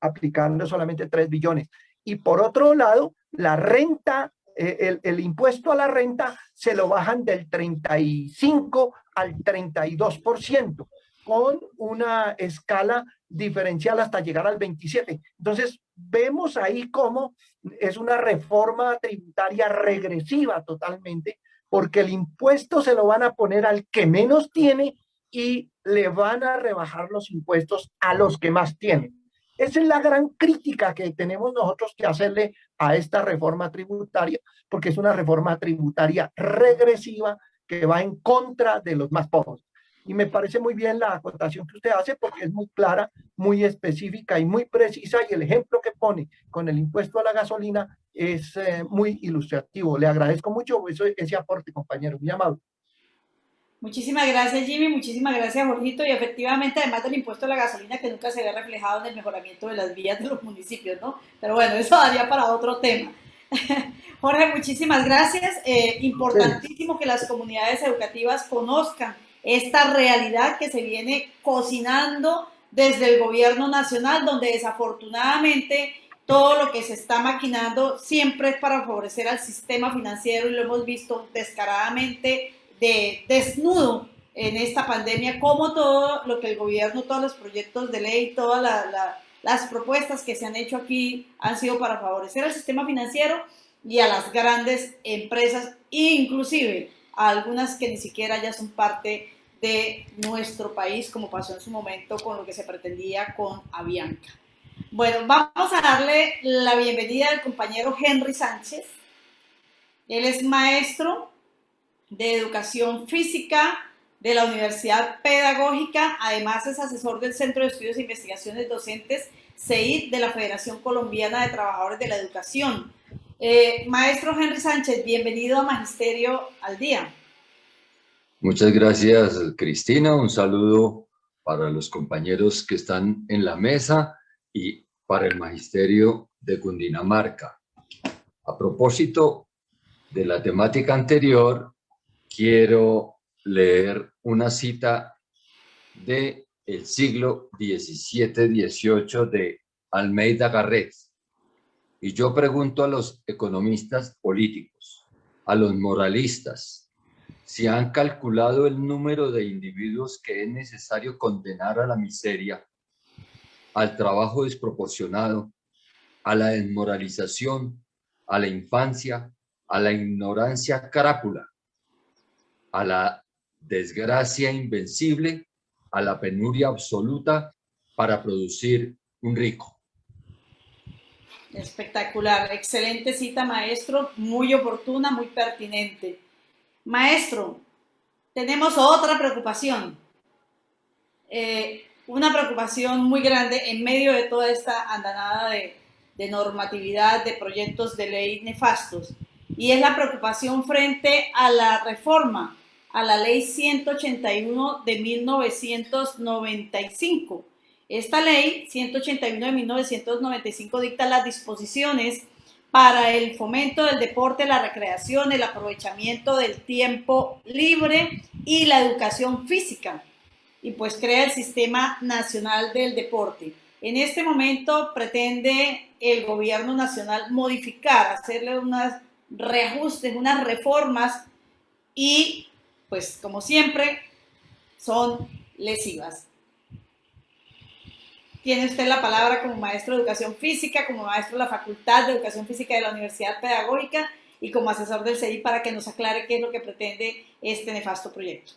Speaker 4: aplicando solamente 3 billones. Y por otro lado, la renta, el impuesto a la renta se lo bajan del 35 al 32%, con una escala diferencial hasta llegar al 27%. Entonces, vemos ahí cómo es una reforma tributaria regresiva totalmente, porque el impuesto se lo van a poner al que menos tiene y le van a rebajar los impuestos a los que más tienen. Esa es la gran crítica que tenemos nosotros que hacerle a esta reforma tributaria, porque es una reforma tributaria regresiva que va en contra de los más pobres. Y me parece muy bien la acotación que usted hace porque es muy clara, muy específica y muy precisa, y el ejemplo que pone con el impuesto a la gasolina es muy ilustrativo. Le agradezco mucho ese aporte, compañero, muy amable.
Speaker 1: Muchísimas gracias, Jimmy, muchísimas gracias, Jorgito, y efectivamente, además del impuesto a la gasolina, que nunca se ve reflejado en el mejoramiento de las vías de los municipios, ¿no? Pero bueno, eso daría para otro tema. Jorge, muchísimas gracias. Importantísimo que las comunidades educativas conozcan esta realidad que se viene cocinando desde el gobierno nacional, donde desafortunadamente todo lo que se está maquinando siempre es para favorecer al sistema financiero, y lo hemos visto descaradamente desnudo en esta pandemia, como todo lo que el gobierno, todos los proyectos de ley, todas las propuestas que se han hecho aquí han sido para favorecer al sistema financiero y a las grandes empresas, inclusive a algunas que ni siquiera ya son parte de nuestro país, como pasó en su momento con lo que se pretendía con Avianca. Bueno, vamos a darle la bienvenida al compañero Henry Sánchez. Él es maestro de Educación Física de la Universidad Pedagógica, además es asesor del Centro de Estudios e Investigaciones Docentes, CEID, de la Federación Colombiana de Trabajadores de la Educación. Maestro Henry Sánchez, bienvenido a Magisterio al Día.
Speaker 6: Muchas gracias, Cristina. Un saludo para los compañeros que están en la mesa y para el Magisterio de Cundinamarca. A propósito de la temática anterior, quiero leer una cita del siglo XVII-XVIII de Almeida Garrett. Y yo pregunto a los economistas políticos, a los moralistas, si han calculado el número de individuos que es necesario condenar a la miseria, al trabajo desproporcionado, a la desmoralización, a la infancia, a la ignorancia crápula, a la desgracia invencible, a la penuria absoluta para producir un rico.
Speaker 1: Espectacular, excelente cita, maestro, muy oportuna, muy pertinente. Maestro, tenemos otra preocupación, una preocupación muy grande en medio de toda esta andanada de normatividad, de proyectos de ley nefastos, y es la preocupación frente a la reforma a la ley 181 de 1995. Esta ley 181 de 1995 dicta las disposiciones para el fomento del deporte, la recreación, el aprovechamiento del tiempo libre y la educación física, y pues crea el Sistema Nacional del Deporte. En este momento pretende el gobierno nacional modificar, hacerle unos reajustes, unas reformas, y pues como siempre son lesivas. Tiene usted la palabra como maestro de educación física, como maestro de la Facultad de Educación Física de la Universidad Pedagógica y como asesor del CEI para que nos aclare qué es lo que pretende este nefasto proyecto.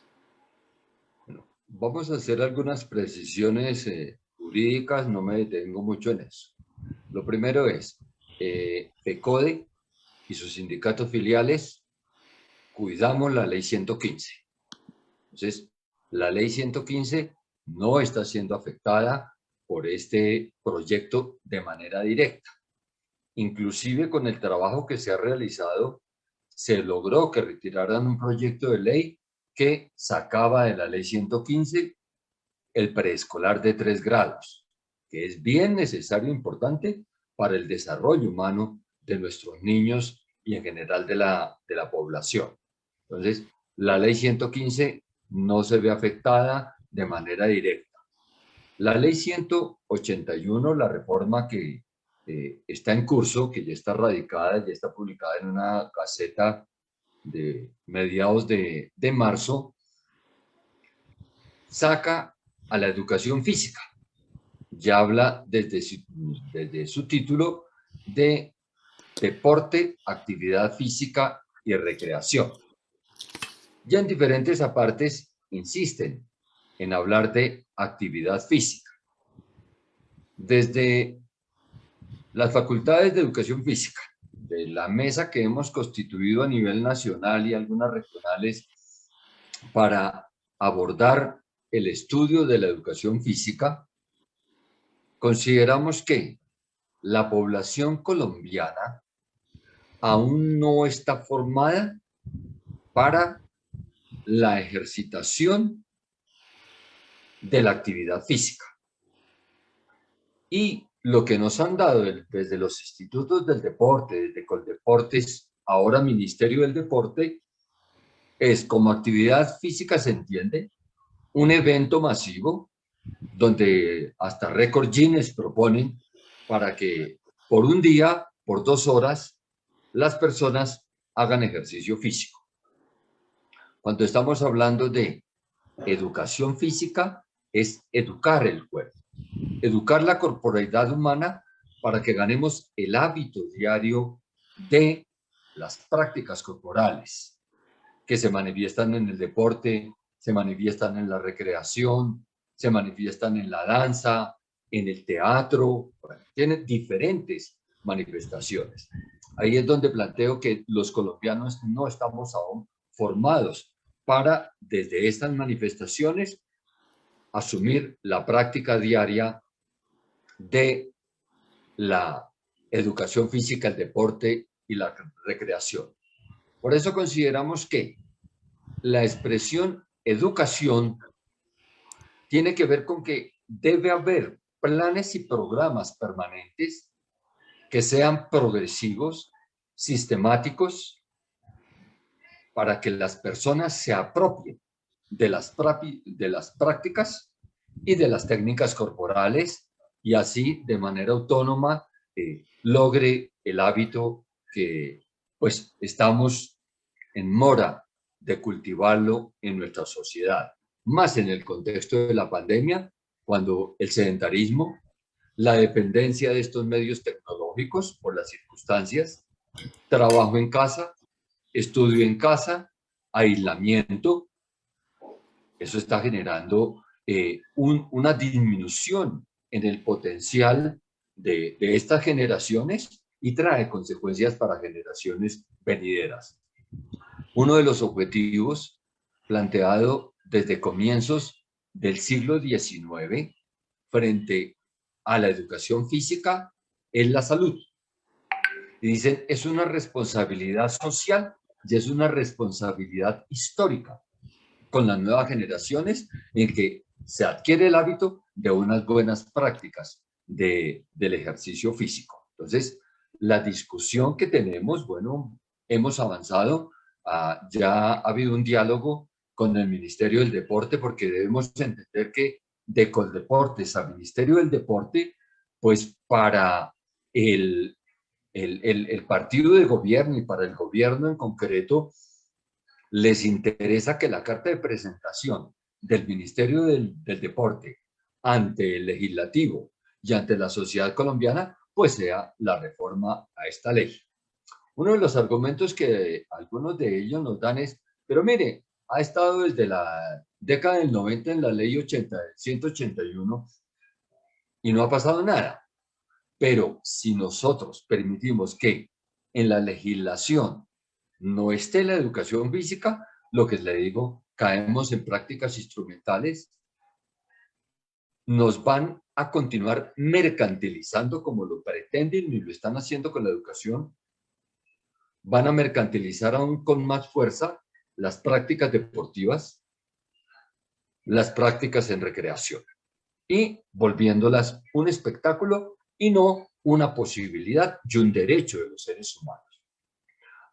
Speaker 6: Bueno, vamos a hacer algunas precisiones jurídicas, no me detengo mucho en eso. Lo primero es, FECODE y sus sindicatos filiales cuidamos la ley 115. Entonces, la ley 115 no está siendo afectada por este proyecto de manera directa. Inclusive con el trabajo que se ha realizado, se logró que retiraran un proyecto de ley que sacaba de la ley 115 el preescolar de 3 grados, que es bien necesario e importante para el desarrollo humano de nuestros niños y en general de la población. Entonces, la ley 115 no se ve afectada de manera directa. La ley 181, la reforma que está en curso, que ya está radicada, ya está publicada en una gaceta de mediados de marzo, saca a la educación física. Ya habla desde su título de deporte, actividad física y recreación. Ya en diferentes apartes insisten en hablar de actividad física. Desde las facultades de educación física, de la mesa que hemos constituido a nivel nacional y algunas regionales para abordar el estudio de la educación física, consideramos que la población colombiana aún no está formada para la ejercitación de la actividad física. Y lo que nos han dado desde los institutos del deporte, desde Coldeportes, ahora Ministerio del Deporte, es como actividad física, se entiende, un evento masivo donde hasta récord Guinness proponen para que por un día, por 2 horas, las personas hagan ejercicio físico. Cuando estamos hablando de educación física, es educar el cuerpo, educar la corporalidad humana para que ganemos el hábito diario de las prácticas corporales que se manifiestan en el deporte, se manifiestan en la recreación, se manifiestan en la danza, en el teatro, bueno, tienen diferentes manifestaciones. Ahí es donde planteo que los colombianos no estamos aún formados para, desde estas manifestaciones, asumir la práctica diaria de la educación física, el deporte y la recreación. Por eso consideramos que la expresión educación tiene que ver con que debe haber planes y programas permanentes que sean progresivos, sistemáticos, para que las personas se apropien de las prácticas y de las técnicas corporales y así de manera autónoma logre el hábito que pues estamos en mora de cultivarlo en nuestra sociedad, más en el contexto de la pandemia, cuando el sedentarismo, la dependencia de estos medios tecnológicos por las circunstancias, trabajo en casa, estudio en casa, aislamiento, eso está generando una disminución en el potencial de estas generaciones y trae consecuencias para generaciones venideras. Uno de los objetivos planteado desde comienzos del siglo XIX frente a la educación física es la salud. Y dicen, es una responsabilidad social y es una responsabilidad histórica con las nuevas generaciones en que se adquiere el hábito de unas buenas prácticas del ejercicio físico. Entonces, la discusión que tenemos, bueno, hemos avanzado, ya ha habido un diálogo con el Ministerio del Deporte, porque debemos entender que de Coldeportes al Ministerio del Deporte, pues para el partido de gobierno y para el gobierno en concreto, les interesa que la carta de presentación del Ministerio del Deporte ante el legislativo y ante la sociedad colombiana, pues sea la reforma a esta ley. Uno de los argumentos que algunos de ellos nos dan es, pero mire, ha estado desde la década del 90 en la ley 181 y no ha pasado nada. Pero si nosotros permitimos que en la legislación no esté la educación física, lo que le digo, caemos en prácticas instrumentales, nos van a continuar mercantilizando como lo pretenden y lo están haciendo con la educación, van a mercantilizar aún con más fuerza las prácticas deportivas, las prácticas en recreación y volviéndolas un espectáculo y no una posibilidad y un derecho de los seres humanos.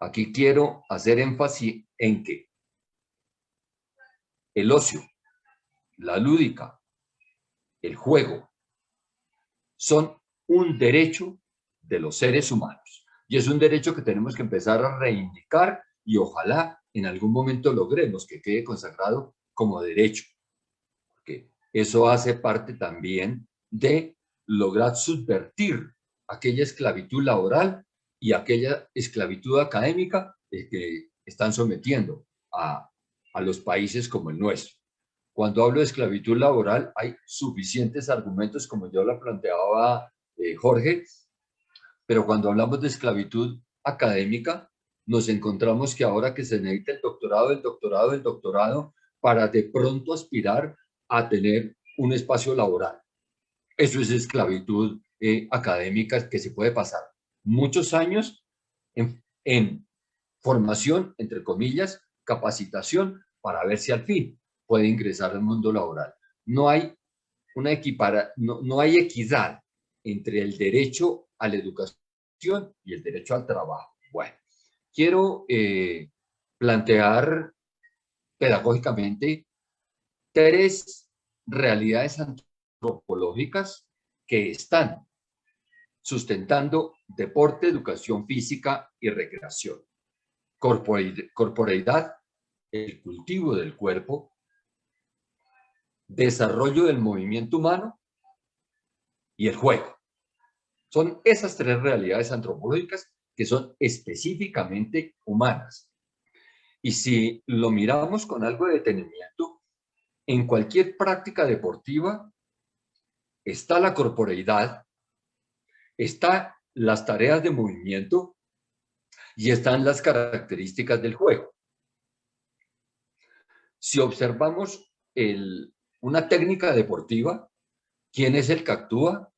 Speaker 6: Aquí quiero hacer énfasis en que el ocio, la lúdica, el juego, son un derecho de los seres humanos. Y es un derecho que tenemos que empezar a reivindicar y ojalá en algún momento logremos que quede consagrado como derecho. Porque eso hace parte también de lograr subvertir aquella esclavitud laboral y aquella esclavitud académica que están sometiendo a los países como el nuestro. Cuando hablo de esclavitud laboral, hay suficientes argumentos, como yo lo planteaba Jorge, pero cuando hablamos de esclavitud académica, nos encontramos que ahora que se necesita el doctorado, para de pronto aspirar a tener un espacio laboral. Eso es esclavitud académica que se puede pasar muchos años en formación, entre comillas, capacitación, para ver si al fin puede ingresar al mundo laboral. No hay no hay equidad entre el derecho a la educación y el derecho al trabajo. Bueno, quiero plantear pedagógicamente 3 realidades antropológicas que están sustentando deporte, educación física y recreación. Corporeidad, el cultivo del cuerpo, desarrollo del movimiento humano y el juego. Son esas 3 realidades antropológicas que son específicamente humanas. Y si lo miramos con algo de detenimiento, en cualquier práctica deportiva está la corporeidad, están las tareas de movimiento y están las características del juego. Si observamos una técnica deportiva, ¿quién es el que actúa?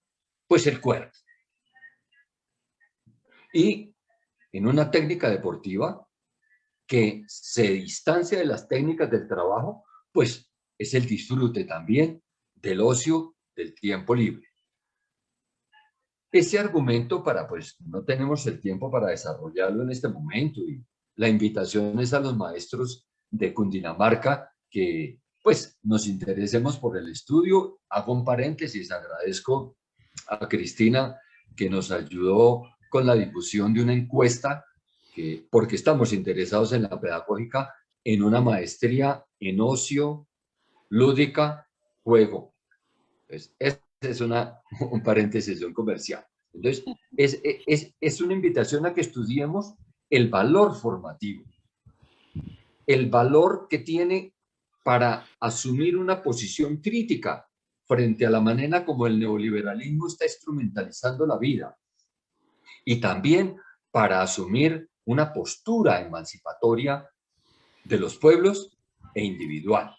Speaker 6: Pues el cuerpo. Y en una técnica deportiva que se distancia de las técnicas del trabajo, pues es el disfrute también del ocio, del tiempo libre. Ese argumento pues no tenemos el tiempo para desarrollarlo en este momento y la invitación es a los maestros de Cundinamarca que pues nos interesemos por el estudio. Hago un paréntesis, agradezco a Cristina que nos ayudó con la difusión de una encuesta porque estamos interesados en la pedagógica, en una maestría en ocio, lúdica, juego. Pues, este es un paréntesis, un comercial. Entonces, es una invitación a que estudiemos el valor formativo, el valor que tiene para asumir una posición crítica frente a la manera como el neoliberalismo está instrumentalizando la vida y también para asumir una postura emancipatoria de los pueblos e individual.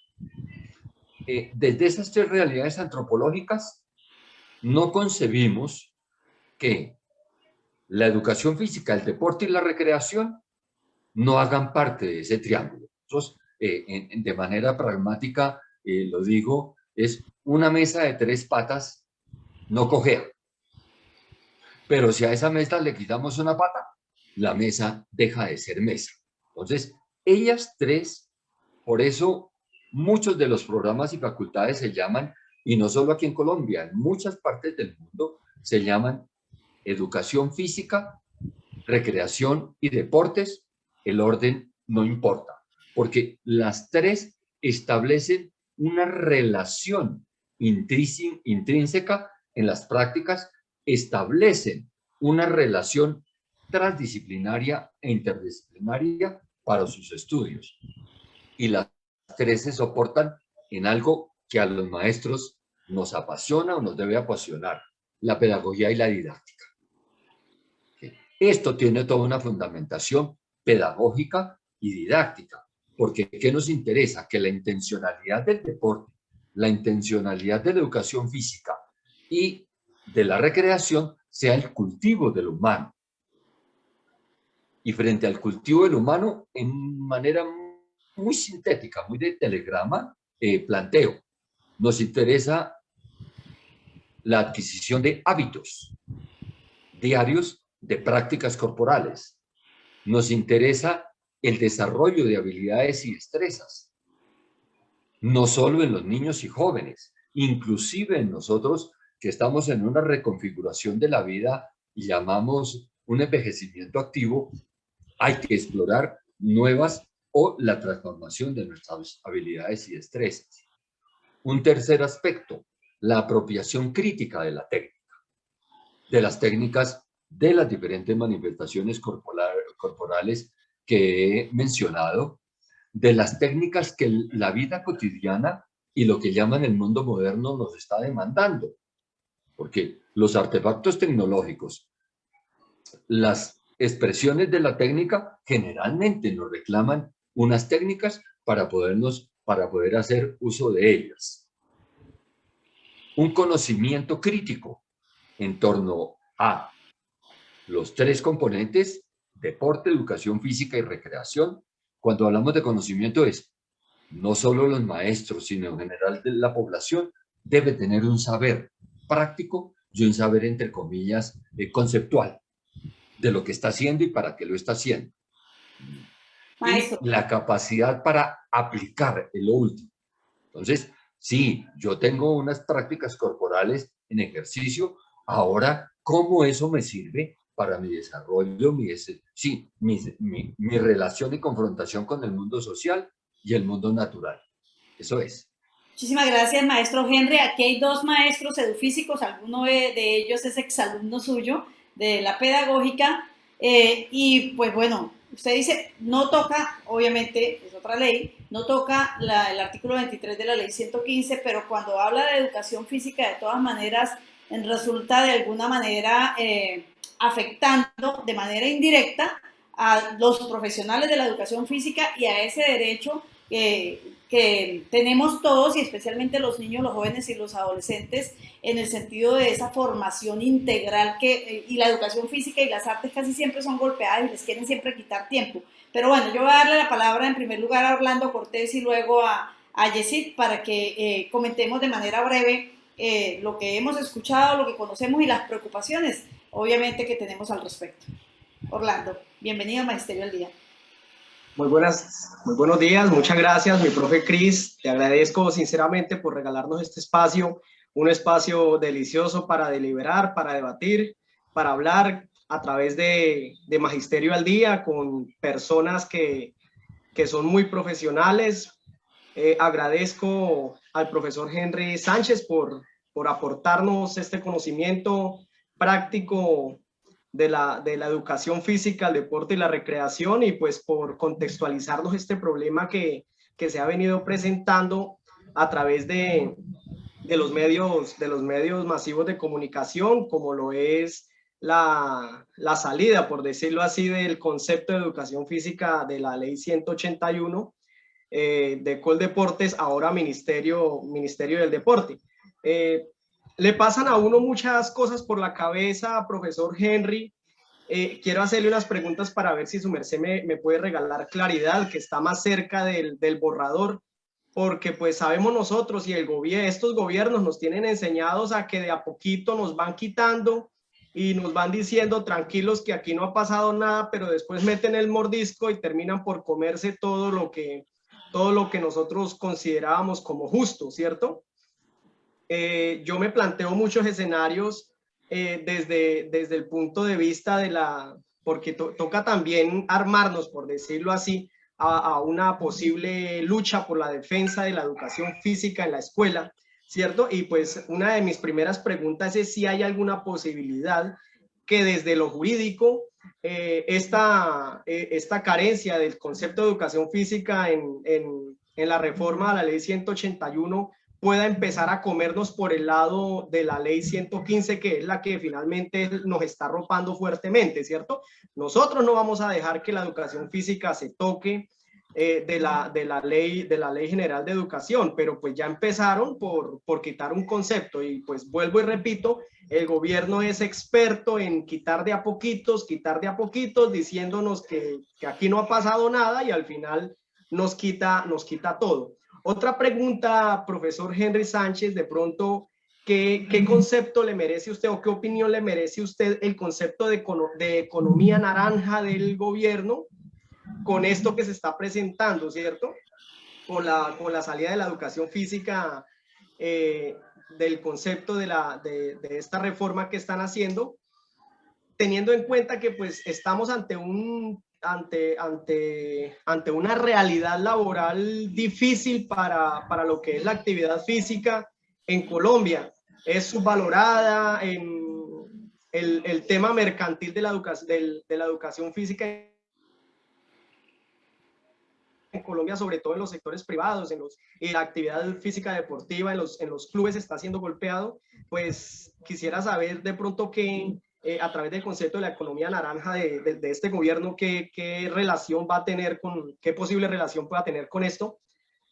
Speaker 6: Desde esas 3 realidades antropológicas no concebimos que la educación física, el deporte y la recreación no hagan parte de ese triángulo. Entonces, de manera pragmática, lo digo, es una mesa de 3 patas, no cojea. Pero si a esa mesa le quitamos una pata, la mesa deja de ser mesa. Entonces, ellas 3, por eso muchos de los programas y facultades se llaman, y no solo aquí en Colombia, en muchas partes del mundo, se llaman educación física, recreación y deportes. El orden no importa, porque las 3 establecen una relación intrínseca en las prácticas, establecen una relación transdisciplinaria e interdisciplinaria para sus estudios. Y las 3 se soportan en algo que a los maestros nos apasiona o nos debe apasionar: la pedagogía y la didáctica. Esto tiene toda una fundamentación pedagógica y didáctica, porque ¿qué nos interesa? Que la intencionalidad del deporte, la intencionalidad de la educación física y de la recreación sea el cultivo del humano. Y frente al cultivo del humano, en manera muy sintética, muy de telegrama, planteo, nos interesa la adquisición de hábitos diarios de prácticas corporales. Nos interesa el desarrollo de habilidades y destrezas, no solo en los niños y jóvenes, inclusive en nosotros que estamos en una reconfiguración de la vida y llamamos un envejecimiento activo. Hay que explorar nuevas o la transformación de nuestras habilidades y destrezas. Un tercer aspecto, la apropiación crítica de la técnica, de las técnicas de las diferentes manifestaciones corporales que he mencionado, de las técnicas que la vida cotidiana y lo que llaman el mundo moderno nos está demandando. Porque los artefactos tecnológicos, las expresiones de la técnica generalmente nos reclaman unas técnicas para poder hacer uso de ellas. Un conocimiento crítico en torno a los 3 componentes: deporte, educación física y recreación. Cuando hablamos de conocimiento es no solo los maestros, sino en general de la población debe tener un saber práctico y un saber, entre comillas, conceptual de lo que está haciendo y para qué lo está haciendo.
Speaker 1: Maestro.
Speaker 6: Y la capacidad para aplicar lo último. Entonces, sí, yo tengo unas prácticas corporales en ejercicio. Ahora, ¿cómo eso me sirve para mi desarrollo, mi relación y confrontación con el mundo social y el mundo natural? Eso es.
Speaker 1: Muchísimas gracias, maestro Henry. Aquí hay 2 maestros edufísicos, alguno de ellos es exalumno suyo de la pedagógica, y pues bueno, usted dice, no toca, obviamente, es otra ley, no toca el artículo 23 de la ley 115, pero cuando habla de educación física, de todas maneras, resulta de alguna manera afectando de manera indirecta a los profesionales de la educación física y a ese derecho que tenemos todos, y especialmente los niños, los jóvenes y los adolescentes, en el sentido de esa formación integral y la educación física y las artes casi siempre son golpeadas y les quieren siempre quitar tiempo. Pero bueno, yo voy a darle la palabra en primer lugar a Orlando Cortés y luego a Yesid para que comentemos de manera breve lo que hemos escuchado, lo que conocemos y las preocupaciones, obviamente, que tenemos al respecto. Orlando, bienvenido a Magisterio al Día.
Speaker 7: Muy buenos días, muchas gracias, mi profe Cris. Te agradezco sinceramente por regalarnos este espacio, un espacio delicioso para deliberar, para debatir, para hablar a través de Magisterio al Día con personas que son muy profesionales. Agradezco al profesor Henry Sánchez por aportarnos este conocimiento práctico de la educación física, el deporte y la recreación, y pues por contextualizarnos este problema que se ha venido presentando a través de los medios masivos de comunicación, como lo es la salida, por decirlo así, del concepto de educación física de la ley 181 de Coldeportes, ahora Ministerio del Deporte. le pasan a uno muchas cosas por la cabeza, profesor Henry. Quiero hacerle unas preguntas para ver si su merced me puede regalar claridad, que está más cerca del borrador, porque pues sabemos nosotros y estos gobiernos nos tienen enseñados a que de a poquito nos van quitando y nos van diciendo tranquilos que aquí no ha pasado nada, pero después meten el mordisco y terminan por comerse todo lo que nosotros considerábamos como justo, ¿cierto? Yo me planteo muchos escenarios desde el punto de vista de porque toca también armarnos, por decirlo así, a una posible lucha por la defensa de la educación física en la escuela, ¿cierto? Y pues una de mis primeras preguntas es si hay alguna posibilidad que desde lo jurídico esta carencia del concepto de educación física en la reforma a la ley 181 pueda empezar a comernos por el lado de la ley 115, que es la que finalmente nos está arropando fuertemente, ¿cierto? Nosotros no vamos a dejar que la educación física se toque de la ley general de educación, pero pues ya empezaron por quitar un concepto y pues vuelvo y repito, el gobierno es experto en quitar de a poquitos, diciéndonos que aquí no ha pasado nada y al final nos quita todo. Otra pregunta, profesor Henry Sánchez, de pronto, ¿qué concepto le merece usted o qué opinión le merece usted el concepto de economía naranja del gobierno con esto que se está presentando, ¿cierto? Con la salida de la educación física, del concepto de esta reforma que están haciendo, teniendo en cuenta que pues estamos ante una realidad laboral difícil para lo que es la actividad física en Colombia. Es subvalorada en el tema mercantil de la educación física en Colombia, sobre todo en los sectores privados, en la actividad física deportiva, en los clubes está siendo golpeado. Pues quisiera saber de pronto a través del concepto de la economía naranja de este gobierno, qué relación va a tener qué posible relación pueda tener con esto.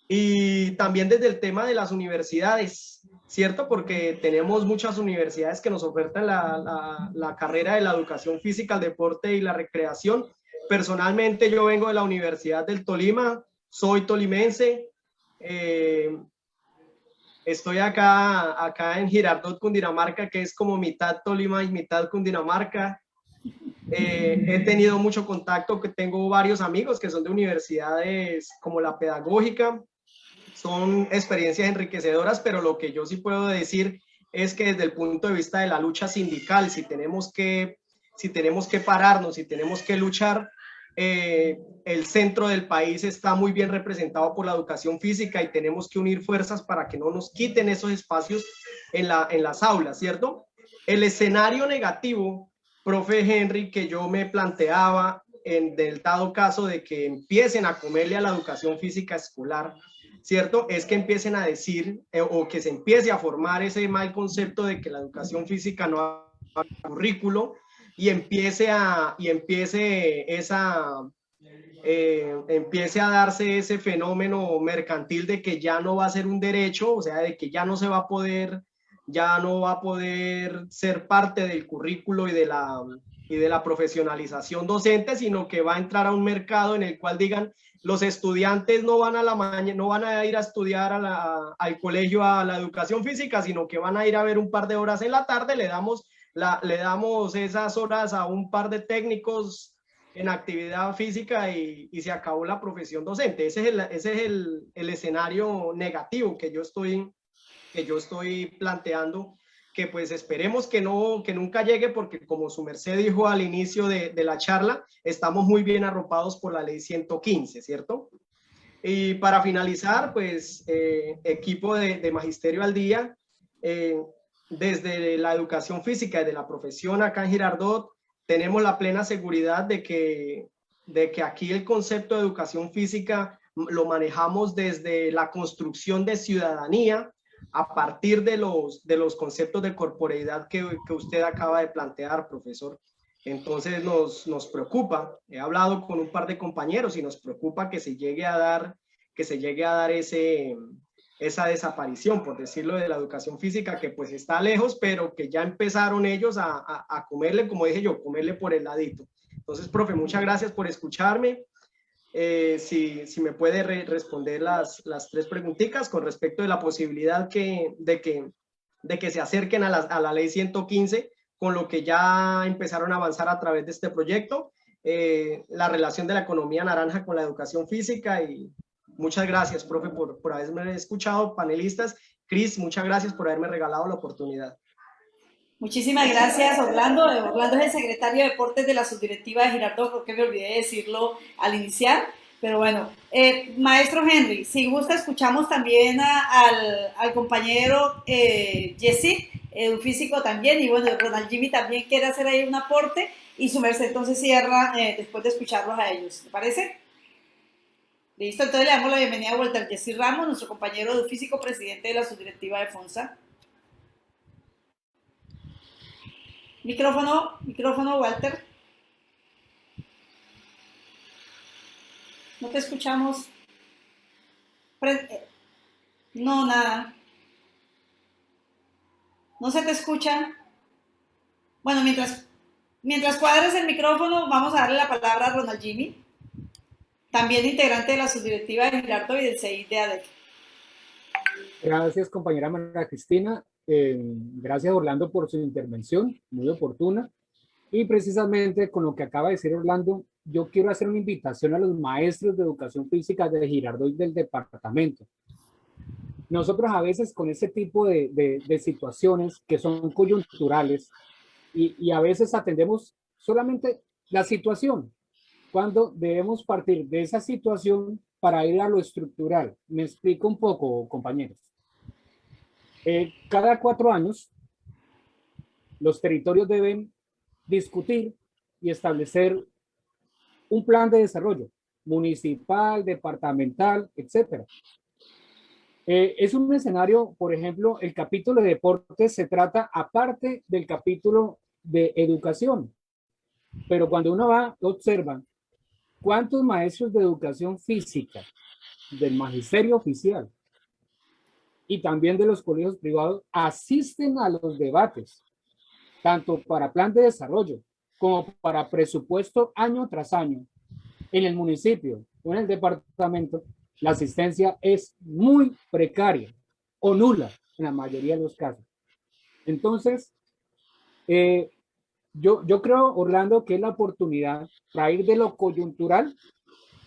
Speaker 7: Y también desde el tema de las universidades, ¿cierto? Porque tenemos muchas universidades que nos ofertan la carrera de la educación física, el deporte y la recreación. Personalmente yo vengo de la Universidad del Tolima, soy tolimense, estoy acá en Girardot, Cundinamarca, que es como mitad Tolima y mitad Cundinamarca. He tenido mucho contacto, que tengo varios amigos que son de universidades como la Pedagógica, son experiencias enriquecedoras, pero lo que yo sí puedo decir es que desde el punto de vista de la lucha sindical, si tenemos que pararnos, si tenemos que luchar, el centro del país está muy bien representado por la educación física y tenemos que unir fuerzas para que no nos quiten esos espacios en las aulas, ¿cierto? El escenario negativo, profe Henry, que yo me planteaba del dado caso de que empiecen a comerle a la educación física escolar, ¿cierto? Es que empiecen a decir o que se empiece a formar ese mal concepto de que la educación física no ha currículo y empiece a darse ese fenómeno mercantil de que ya no va a ser un derecho, o sea, de que ya no va a poder ser parte del currículo y de la profesionalización docente, sino que va a entrar a un mercado en el cual digan los estudiantes no van a ir a estudiar al colegio a la educación física, sino que van a ir a ver un par de horas en la tarde, le damos esas horas a un par de técnicos en actividad física y se acabó la profesión docente. Ese es el escenario negativo que yo estoy planteando, que pues esperemos que nunca llegue, porque como su merced dijo al inicio de la charla, estamos muy bien arropados por la ley 115, ¿cierto? Y para finalizar, pues equipo de Magisterio al Día, desde la educación física, desde la profesión acá en Girardot, tenemos la plena seguridad de que aquí el concepto de educación física lo manejamos desde la construcción de ciudadanía, a partir de los conceptos de corporeidad que usted acaba de plantear, profesor. Entonces nos preocupa, he hablado con un par de compañeros y nos preocupa que se llegue a dar esa desaparición, por decirlo, de la educación física, que pues está lejos, pero que ya empezaron ellos a comerle, como dije yo, comerle por el ladito. Entonces, profe, muchas gracias por escucharme. Si me puede responder las 3 preguntitas con respecto de la posibilidad de que se acerquen a la ley 115, con lo que ya empezaron a avanzar a través de este proyecto, la relación de la economía naranja con la educación física. Y muchas gracias, profe, por haberme escuchado, panelistas. Cris, muchas gracias por haberme regalado la oportunidad.
Speaker 1: Muchísimas gracias, Orlando. Orlando es el secretario de Deportes de la subdirectiva de Girardot, creo que me olvidé de decirlo al iniciar, pero bueno. Maestro Henry, si gusta, escuchamos también al compañero Jessy, un físico también, y bueno, Ronald Jimmy también quiere hacer ahí un aporte, y su merced entonces cierra después de escucharlos a ellos, ¿te parece? Listo, entonces le damos la bienvenida a Walter Jessy Ramos, nuestro compañero de físico, presidente de la subdirectiva de FONSA. Micrófono, Walter. No te escuchamos. No, nada. No se te escucha. Bueno, mientras cuadres el micrófono, vamos a darle la palabra a Ronald Jimmy, también integrante de la subdirectiva de Girardot y del CEID de ADEC.
Speaker 5: Gracias, compañera María Cristina. Gracias, Orlando, por su intervención, muy oportuna. Y precisamente con lo que acaba de decir Orlando, yo quiero hacer una invitación a los maestros de educación física de Girardot y del departamento. Nosotros a veces con ese tipo de situaciones que son coyunturales y a veces atendemos solamente la situación, cuando debemos partir de esa situación para ir a lo estructural. Me explico un poco, compañeros. Cada 4 años, los territorios deben discutir y establecer un plan de desarrollo municipal, departamental, etcétera. Es un escenario, por ejemplo, el capítulo de deportes se trata aparte del capítulo de educación, pero cuando uno va, observa cuántos maestros de educación física del magisterio oficial y también de los colegios privados asisten a los debates, tanto para plan de desarrollo como para presupuesto año tras año. En el municipio o en el departamento, la asistencia es muy precaria o nula en la mayoría de los casos. Entonces, yo creo, Orlando, que es la oportunidad para ir de lo coyuntural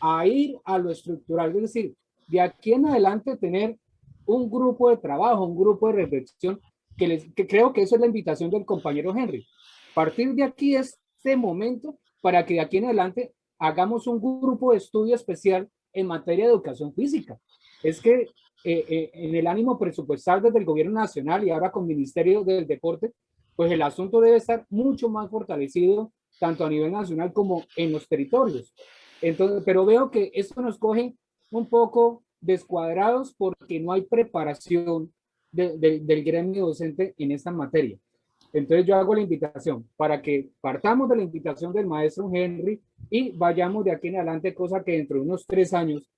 Speaker 5: a ir a lo estructural, es decir, de aquí en adelante tener un grupo de trabajo, un grupo de reflexión, que creo que eso es la invitación del compañero Henry. Partir de aquí es este momento para que de aquí en adelante hagamos un grupo de estudio especial en materia de educación física. Es que en el ánimo presupuestal desde el gobierno nacional y ahora con el Ministerio del Deporte, pues el asunto debe estar mucho más fortalecido tanto a nivel nacional como en los territorios. Entonces, pero veo que esto nos coge un poco descuadrados porque no hay preparación del gremio docente en esta materia. Entonces yo hago la invitación para que partamos de la invitación del maestro Henry y vayamos de aquí en adelante, cosa que dentro de unos 3 años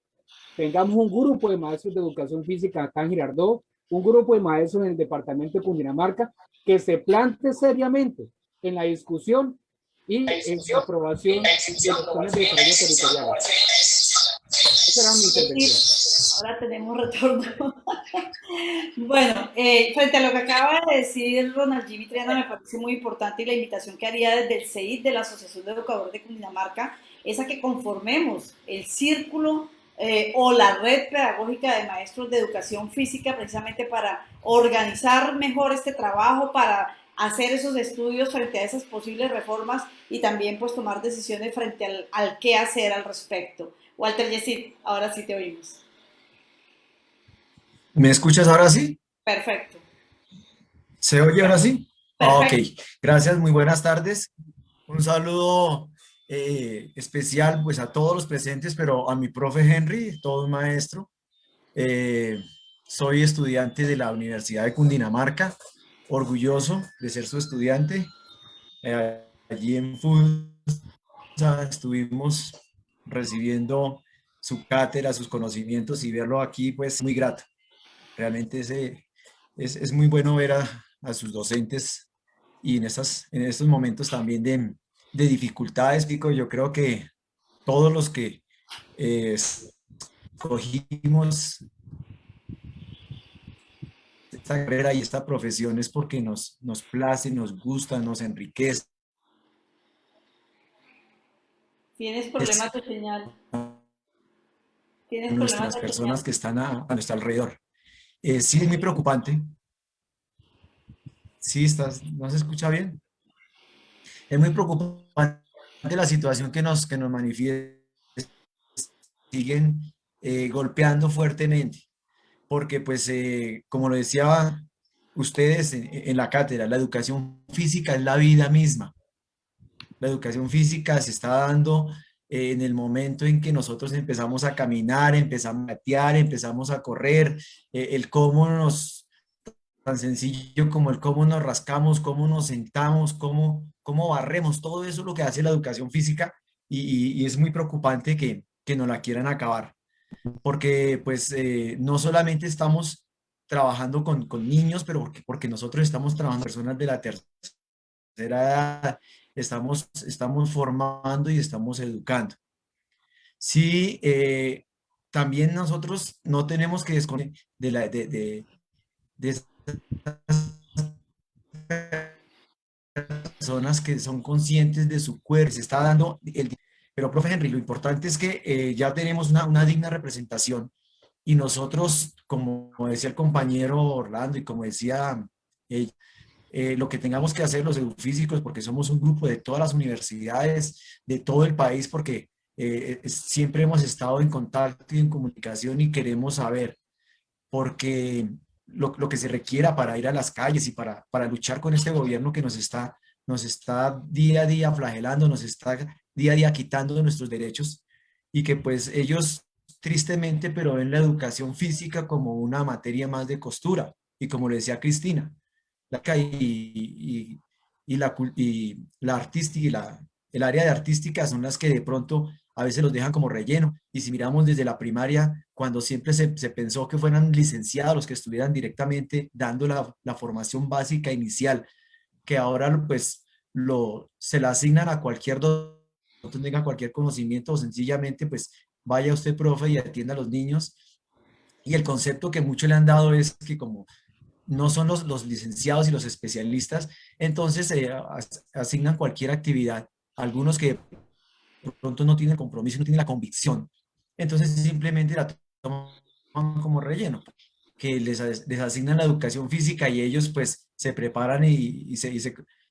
Speaker 5: tengamos un grupo de maestros de educación física acá en Girardot, un grupo de maestros en el departamento de Cundinamarca que se plante seriamente en la discusión y en la aprobación de los planes de desarrollo territorial. Esa era mi intervención.
Speaker 1: Ahora tenemos retorno. Bueno, frente a lo que acaba de decir Ronald Jimmy Triana, me parece muy importante, y la invitación que haría desde el CEID de la Asociación de Educadores de Cundinamarca es a que conformemos el círculo o la red pedagógica de maestros de educación física, precisamente para organizar mejor este trabajo, para hacer esos estudios frente a esas posibles reformas y también pues tomar decisiones frente al qué hacer al respecto. Walter Jessy, ahora sí te oímos.
Speaker 8: ¿Me escuchas ahora sí?
Speaker 1: Perfecto.
Speaker 8: ¿Se oye ahora sí?
Speaker 1: Perfecto.
Speaker 8: Ok, gracias, muy buenas tardes. Un saludo especial pues a todos los presentes, pero a mi profe Henry, todo un maestro. Soy estudiante de la Universidad de Cundinamarca, orgulloso de ser su estudiante. Allí en FUNSA estuvimos recibiendo su cátedra, sus conocimientos, y verlo aquí pues muy grato. realmente es muy bueno ver a sus docentes y en estos momentos también de dificultades, Pico. Yo creo que todos los que escogimos esta carrera y esta profesión es porque nos place, nos gusta, nos enriquece.
Speaker 1: Tienes problemas de señal. Tienes problemas
Speaker 8: Nuestras
Speaker 1: de
Speaker 8: personas
Speaker 1: señal.
Speaker 8: que están a nuestro alrededor. Sí, es muy preocupante. Sí, ¿no se escucha bien? Es muy preocupante la situación que nos manifiesta. Siguen golpeando fuertemente, porque pues, como lo decía ustedes en la cátedra, la educación física es la vida misma. La educación física se está dando en el momento en que nosotros empezamos a caminar, empezamos a gatear, empezamos a correr, el cómo tan sencillo como el cómo nos rascamos, cómo nos sentamos, cómo barremos, todo eso es lo que hace la educación física y es muy preocupante que nos la quieran acabar, porque pues no solamente estamos trabajando con niños, pero porque nosotros estamos trabajando con personas de la tercera edad, estamos formando y estamos educando. Sí, también nosotros no tenemos que desconectar de esas personas que son conscientes de su cuerpo, se está dando pero profe Henry, lo importante es que ya tenemos una digna representación y nosotros, como decía el compañero Orlando y como decía lo que tengamos que hacer los edufísicos, porque somos un grupo de todas las universidades, de todo el país, porque siempre hemos estado en contacto y en comunicación y queremos saber, porque lo que se requiera para ir a las calles y para luchar con este gobierno que nos está día a día flagelando, nos está día a día quitando de nuestros derechos y que pues ellos tristemente pero ven la educación física como una materia más de costura y como le decía Cristina, y la artística el área de artística son las que de pronto a veces los dejan como relleno. Y si miramos desde la primaria, cuando siempre se pensó que fueran licenciados los que estuvieran directamente dando la formación básica inicial, que ahora pues se la asignan a cualquier doctor, no tenga cualquier conocimiento o sencillamente pues vaya usted, profe, y atienda a los niños. Y el concepto que muchos le han dado es que como no son los licenciados y los especialistas, entonces asignan cualquier actividad. Algunos que de pronto no tienen compromiso, no tienen la convicción, entonces simplemente la toman como relleno, que les asignan la educación física y ellos pues se preparan y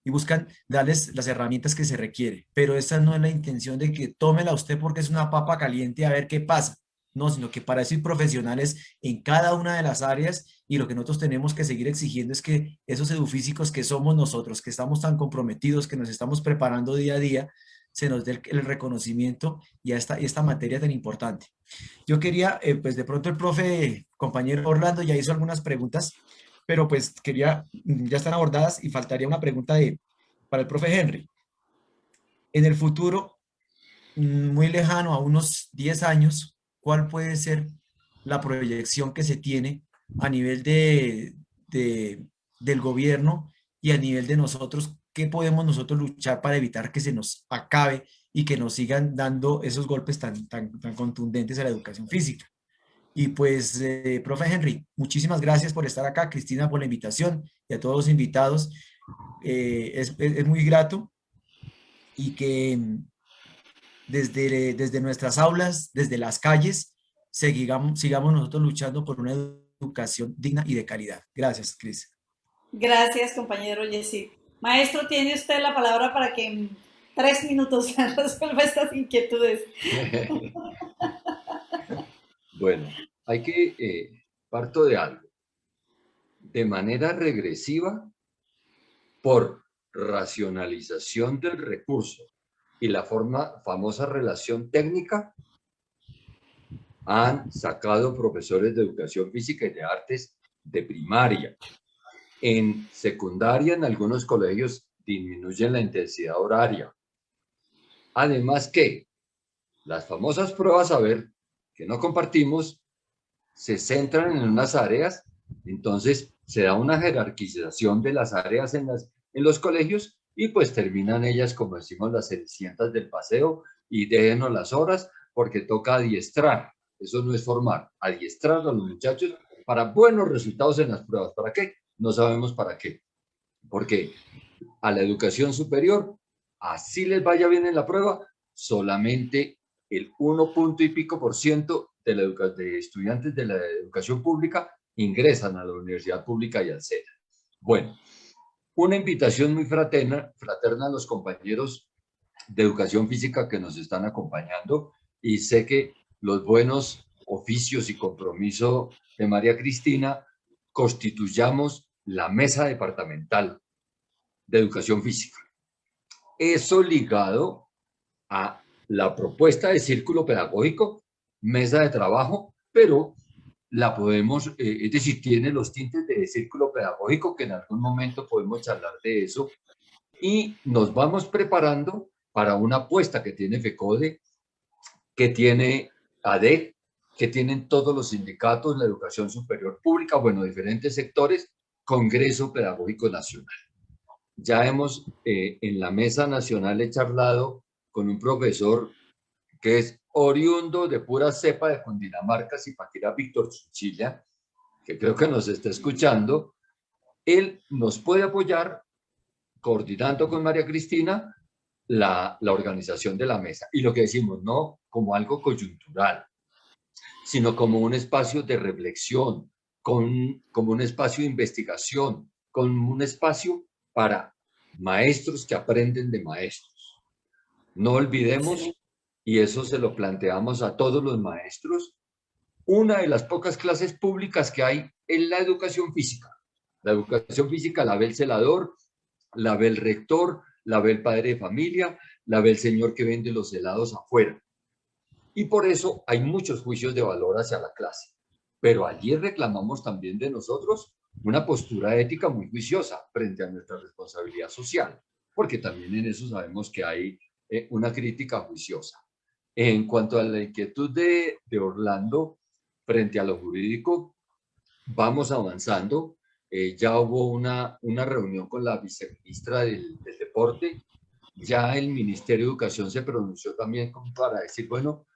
Speaker 8: buscan darles las herramientas que se requiere. Pero esa no es la intención de que tómela usted porque es una papa caliente a ver qué pasa. No, sino que para eso hay profesionales en cada una de las áreas y lo que nosotros tenemos que seguir exigiendo es que esos edufísicos que somos nosotros, que estamos tan comprometidos, que nos estamos preparando día a día, se nos dé el reconocimiento y a esta materia tan importante. Yo quería, pues de pronto el profe, compañero Orlando ya hizo algunas preguntas, pero pues ya están abordadas y faltaría una pregunta para el profe Henry. En el futuro, muy lejano, a unos 10 años, ¿cuál puede ser la proyección que se tiene a nivel del gobierno y a nivel de nosotros? ¿Qué podemos nosotros luchar para evitar que se nos acabe y que nos sigan dando esos golpes tan contundentes a la educación física? Y pues, profe Henry, muchísimas gracias por estar acá, Cristina por la invitación y a todos los invitados. Es muy grato y que desde nuestras aulas, desde las calles, sigamos nosotros luchando por una educación digna y de calidad. Gracias, Cris.
Speaker 1: Gracias, compañero Yesid. Maestro, tiene usted la palabra para que en 3 minutos resuelva estas inquietudes.
Speaker 6: Bueno, parto de algo. De manera regresiva, por racionalización del recurso y la famosa relación técnica, han sacado profesores de educación física y de artes de primaria. En secundaria, en algunos colegios, disminuyen la intensidad horaria. Además que las famosas pruebas saber, que no compartimos, se centran en unas áreas Entonces, se da una jerarquización de las áreas en los colegios y pues terminan ellas, como decimos, las cenicientas del paseo y déjenos las horas porque toca adiestrar. Eso no es formar, adiestrar a los muchachos para buenos resultados en las pruebas. ¿Para qué? No sabemos para qué. Porque a la educación superior, así les vaya bien en la prueba, solamente el 1 punto y pico % de estudiantes de la educación pública ingresan a la universidad pública y al SENA. Bueno, una invitación muy fraterna a los compañeros de educación física que nos están acompañando, y sé que los buenos oficios y compromiso de María Cristina constituyamos la mesa departamental de educación física. Eso ligado a la propuesta de círculo pedagógico, mesa de trabajo, pero la podemos, es decir, tiene los tintes de círculo pedagógico, que en algún momento podemos charlar de eso, y nos vamos preparando para una apuesta que tiene FECODE, que tiene ADEC, que tienen todos los sindicatos, la educación superior pública, bueno, diferentes sectores, Congreso Pedagógico Nacional. Ya hemos en la mesa nacional he charlado con un profesor que es oriundo de pura cepa de Cundinamarca, Zipaquirá, Víctor Chunchilla, que creo que nos está escuchando. Él nos puede apoyar coordinando con María Cristina la organización de la mesa. Y lo que decimos, no como algo coyuntural, sino como un espacio de reflexión, como un espacio de investigación, como un espacio para maestros que aprenden de maestros. No olvidemos, y eso se lo planteamos a todos los maestros, una de las pocas clases públicas que hay es la educación física. La educación física la ve el celador, la ve el rector, la ve el padre de familia, la ve el señor que vende los helados afuera. Y por eso hay muchos juicios de valor hacia la clase. Pero allí reclamamos también de nosotros una postura ética muy juiciosa frente a nuestra responsabilidad social, porque también en eso sabemos que hay una crítica juiciosa. En cuanto a la inquietud de Orlando frente a lo jurídico, vamos avanzando. Ya hubo una reunión con la viceministra del Deporte. Ya el Ministerio de Educación se pronunció también para decir, bueno,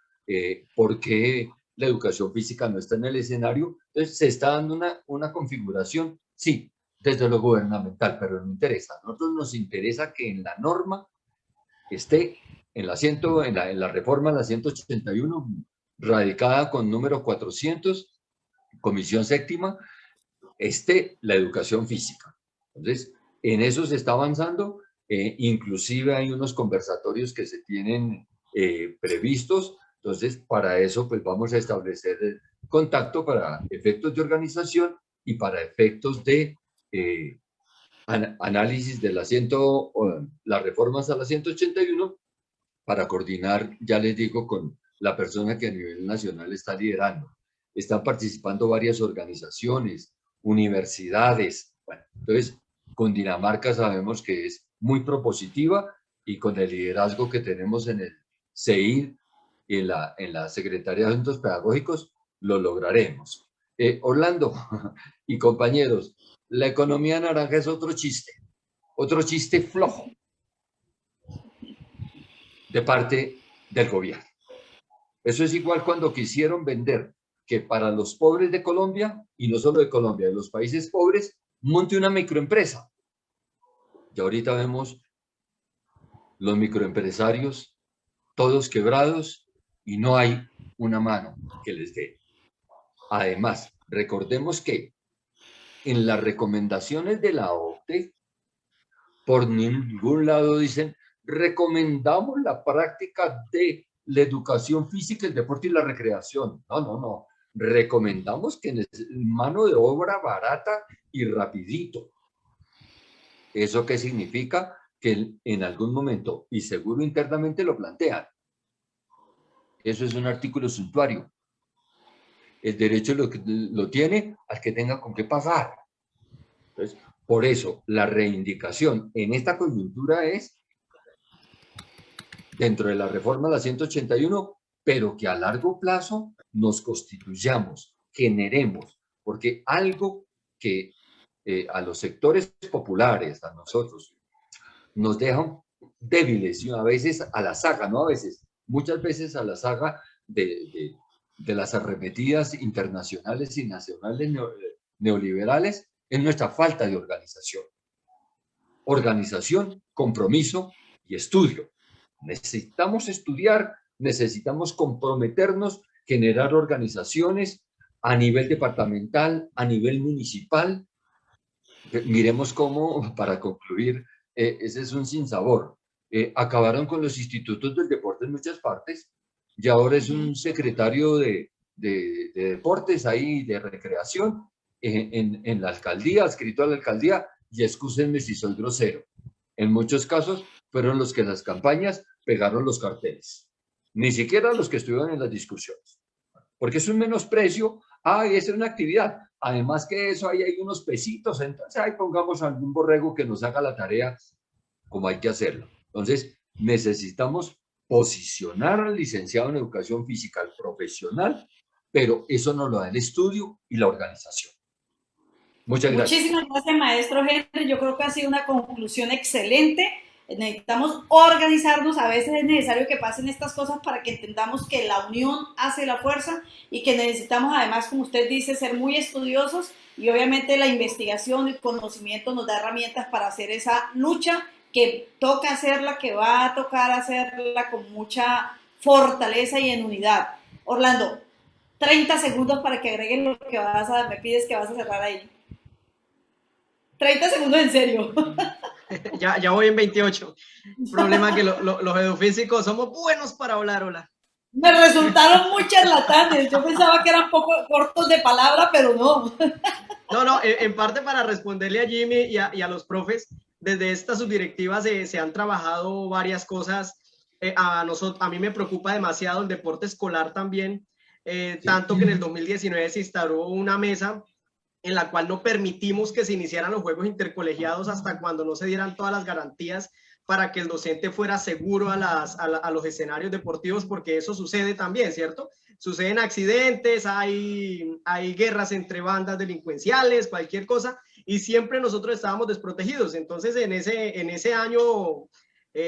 Speaker 6: ¿por qué la educación física no está en el escenario? Entonces, se está dando una configuración, sí, desde lo gubernamental, pero no interesa. A nosotros nos interesa que en la norma esté en la reforma de la 181, radicada con número 400, Comisión Séptima, esté la educación física. Entonces, en eso se está avanzando. Inclusive hay unos conversatorios que se tienen previstos. Entonces, para eso, pues vamos a establecer contacto para efectos de organización y para efectos de análisis de las reformas a la 181, para coordinar, ya les digo, con la persona que a nivel nacional está liderando. Están participando varias organizaciones, universidades. Bueno, entonces, Cundinamarca sabemos que es muy propositiva, y con el liderazgo que tenemos en el CEID y en la Secretaría de Asuntos Pedagógicos, lo lograremos. Orlando y compañeros, la economía naranja es otro chiste flojo de parte del gobierno. Eso es igual cuando quisieron vender que para los pobres de Colombia, y no solo de Colombia, de los países pobres, monte una microempresa. Y ahorita vemos los microempresarios todos quebrados y no hay una mano que les dé. Además, recordemos que en las recomendaciones de la OCDE, por ningún lado dicen recomendamos la práctica de la educación física, el deporte y la recreación. No. Recomendamos que mano de obra barata y rapidito. ¿Eso qué significa? Que en algún momento, y seguro internamente lo plantean, eso es un artículo suntuario. El derecho lo tiene al que tenga con qué pagar. Entonces, por eso, la reivindicación en esta coyuntura es dentro de la reforma de la 181, pero que a largo plazo nos constituyamos, generemos, porque algo que a los sectores populares, a nosotros, nos dejan débiles y a veces a la saga, no a veces, muchas veces a la saga de las arremetidas internacionales y nacionales neoliberales en nuestra falta de organización. Organización, compromiso y estudio. Necesitamos estudiar, necesitamos comprometernos, generar organizaciones a nivel departamental, a nivel municipal. Miremos cómo, para concluir, ese es un sinsabor. Acabaron con los institutos del deporte en muchas partes y ahora es un secretario de deportes ahí, de recreación, en la alcaldía, adscrito a la alcaldía, y excúsenme si soy grosero. En muchos casos fueron los que en las campañas pegaron los carteles, ni siquiera los que estuvieron en las discusiones, porque es un menosprecio. Esa es una actividad. Además que eso, ahí hay unos pesitos, entonces ahí pongamos algún borrego que nos haga la tarea como hay que hacerlo. Entonces, necesitamos posicionar al licenciado en educación física, al profesional, pero eso nos lo da el estudio y la organización. Muchas gracias.
Speaker 1: Muchísimas gracias, maestro Henry. Yo creo que ha sido una conclusión excelente. Necesitamos organizarnos, a veces es necesario que pasen estas cosas para que entendamos que la unión hace la fuerza y que necesitamos además, como usted dice, ser muy estudiosos y obviamente la investigación, el conocimiento nos da herramientas para hacer esa lucha que toca hacerla, que va a tocar hacerla con mucha fortaleza y en unidad. Orlando, 30 segundos para que agreguen lo que me pides que vas a cerrar ahí. 30 segundos en serio.
Speaker 7: Ya voy en 28. El problema es que los edufísicos somos buenos para hablar, hola.
Speaker 1: Me resultaron muy charlatanes. Yo pensaba que eran poco cortos de palabra, pero no.
Speaker 7: No, en parte para responderle a Jimmy y a los profes, desde esta subdirectiva se han trabajado varias cosas. A mí me preocupa demasiado el deporte escolar también, tanto que en el 2019 se instauró una mesa en la cual no permitimos que se iniciaran los juegos intercolegiados hasta cuando no se dieran todas las garantías para que el docente fuera seguro a los escenarios deportivos, porque eso sucede también, ¿cierto? Suceden accidentes, hay guerras entre bandas delincuenciales, cualquier cosa, y siempre nosotros estábamos desprotegidos. Entonces, en ese año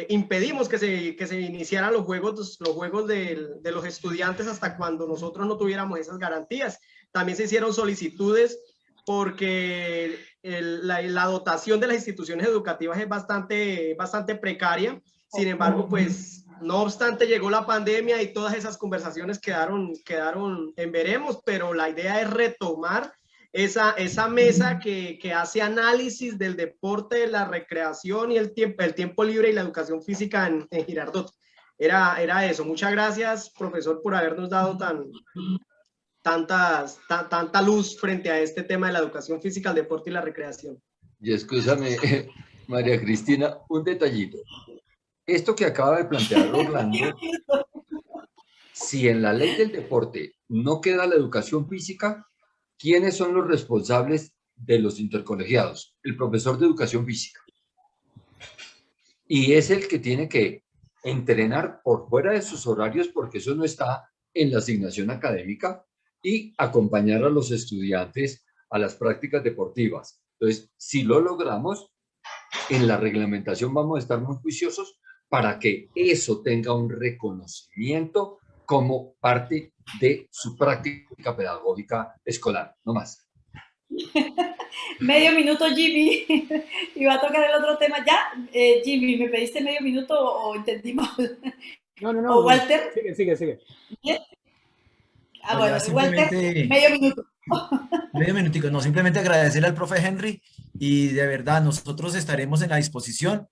Speaker 7: impedimos que se iniciaran los juegos de los estudiantes hasta cuando nosotros no tuviéramos esas garantías. También se hicieron solicitudes porque la dotación de las instituciones educativas es bastante precaria. Sin embargo, pues, no obstante, llegó la pandemia y todas esas conversaciones quedaron en veremos, pero la idea es retomar esa mesa que hace análisis del deporte, la recreación y el tiempo libre y la educación física en Girardot. Era eso. Muchas gracias, profesor, por habernos dado tanta luz frente a este tema de la educación física, el deporte y la recreación.
Speaker 6: Y escúchame, María Cristina, un detallito. Esto que acaba de plantear Orlando, si en la ley del deporte no queda la educación física, ¿quiénes son los responsables de los intercolegiados? El profesor de educación física. Y es el que tiene que entrenar por fuera de sus horarios, porque eso no está en la asignación académica, y acompañar a los estudiantes a las prácticas deportivas. Entonces, si lo logramos, en la reglamentación vamos a estar muy juiciosos para que eso tenga un reconocimiento como parte de su práctica pedagógica escolar, no más.
Speaker 1: Medio minuto, Jimmy, y va a tocar el otro tema. Ya, Jimmy, ¿me pediste medio minuto o entendí mal?
Speaker 5: No.
Speaker 1: ¿O Walter?
Speaker 5: Sigue.
Speaker 1: ¿Bien?
Speaker 8: No,
Speaker 1: Bueno, Walter, medio minuto.
Speaker 8: Medio minutico, no, simplemente agradecerle al profe Henry y de verdad nosotros estaremos en la disposición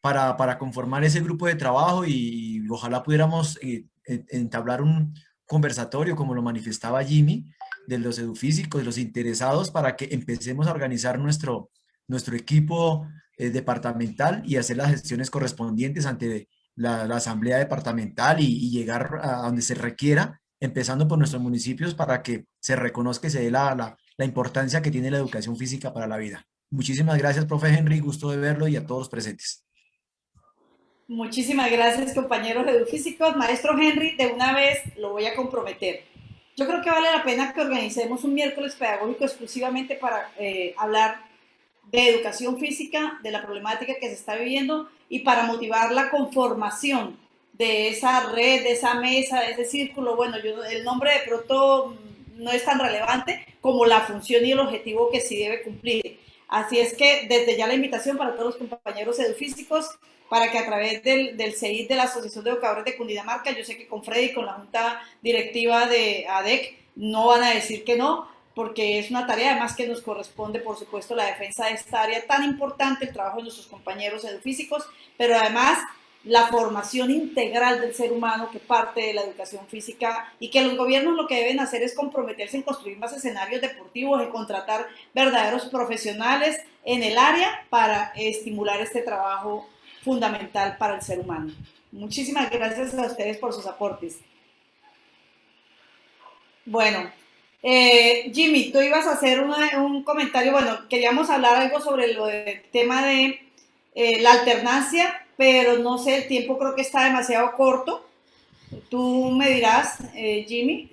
Speaker 8: para conformar ese grupo de trabajo y ojalá pudiéramos entablar un conversatorio como lo manifestaba Jimmy, de los edufísicos, de los interesados, para que empecemos a organizar nuestro equipo departamental y hacer las gestiones correspondientes ante la asamblea departamental y llegar a donde se requiera, empezando por nuestros municipios, para que se reconozca y se dé la importancia que tiene la educación física para la vida. Muchísimas gracias, profe Henry, gusto de verlo y a todos los presentes.
Speaker 1: Muchísimas gracias, compañeros edufísicos. Maestro Henry, de una vez lo voy a comprometer. yo creo que vale la pena que organicemos un miércoles pedagógico exclusivamente para hablar de educación física, de la problemática que se está viviendo y para motivar la conformación de esa red, de esa mesa, de ese círculo. Bueno, el nombre de pronto no es tan relevante como la función y el objetivo que sí debe cumplir. Así es que desde ya la invitación para todos los compañeros edufísicos para que a través del CEID de la Asociación de Educadores de Cundinamarca, yo sé que con Freddy, con la Junta Directiva de ADEC, no van a decir que no, porque es una tarea además que nos corresponde, por supuesto, la defensa de esta área tan importante, el trabajo de nuestros compañeros edufísicos, pero además la formación integral del ser humano que parte de la educación física y que los gobiernos lo que deben hacer es comprometerse en construir más escenarios deportivos, en contratar verdaderos profesionales en el área para estimular este trabajo fundamental para el ser humano. Muchísimas gracias a ustedes por sus aportes. Bueno, Jimmy, tú ibas a hacer un comentario. Bueno, queríamos hablar algo sobre el tema de la alternancia, pero no sé, el tiempo creo que está demasiado corto. Tú me dirás, Jimmy,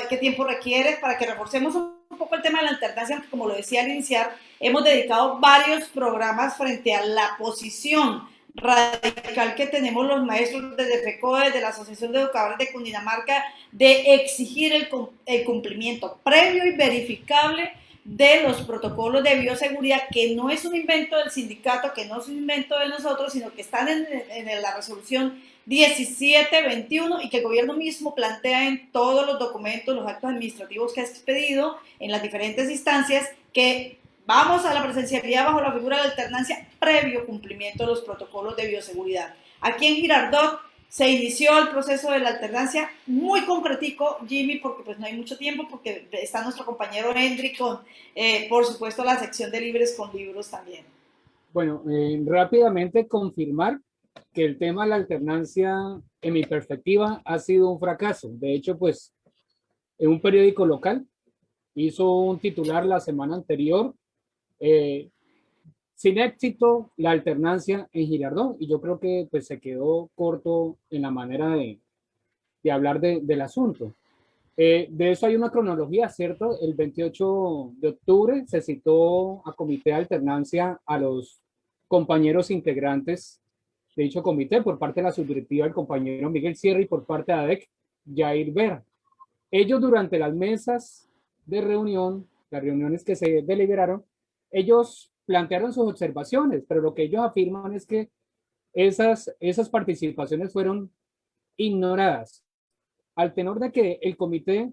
Speaker 1: qué tiempo requieres para que reforcemos un poco el tema de la alternancia, porque como lo decía al iniciar, hemos dedicado varios programas frente a la posición radical que tenemos los maestros desde FECODE, desde la Asociación de Educadores de Cundinamarca, de exigir el cumplimiento previo y verificable de los protocolos de bioseguridad, que no es un invento del sindicato, que no es un invento de nosotros, sino que están en la resolución 1721 y que el gobierno mismo plantea en todos los documentos, los actos administrativos que ha expedido en las diferentes instancias, que vamos a la presencialidad bajo la figura de la alternancia previo cumplimiento de los protocolos de bioseguridad. Aquí en Girardot se inició el proceso de la alternancia muy concretico, Jimmy, porque pues no hay mucho tiempo, porque está nuestro compañero Henry con, por supuesto, la sección de libres con libros también.
Speaker 5: Bueno, rápidamente confirmar que el tema de la alternancia, en mi perspectiva, ha sido un fracaso. De hecho, pues, en un periódico local hizo un titular la semana anterior, sin éxito la alternancia en Girardot, y yo creo que pues se quedó corto en la manera de hablar del asunto. De eso hay una cronología, ¿cierto? El 28 de octubre se citó a comité de alternancia a los compañeros integrantes de dicho comité por parte de la subdirectiva el compañero Miguel Sierra y por parte de ADEC, Jair Vera. Ellos durante las mesas de reunión, las reuniones que se deliberaron, ellos plantearon sus observaciones, pero lo que ellos afirman es que esas participaciones fueron ignoradas, al tenor de que el comité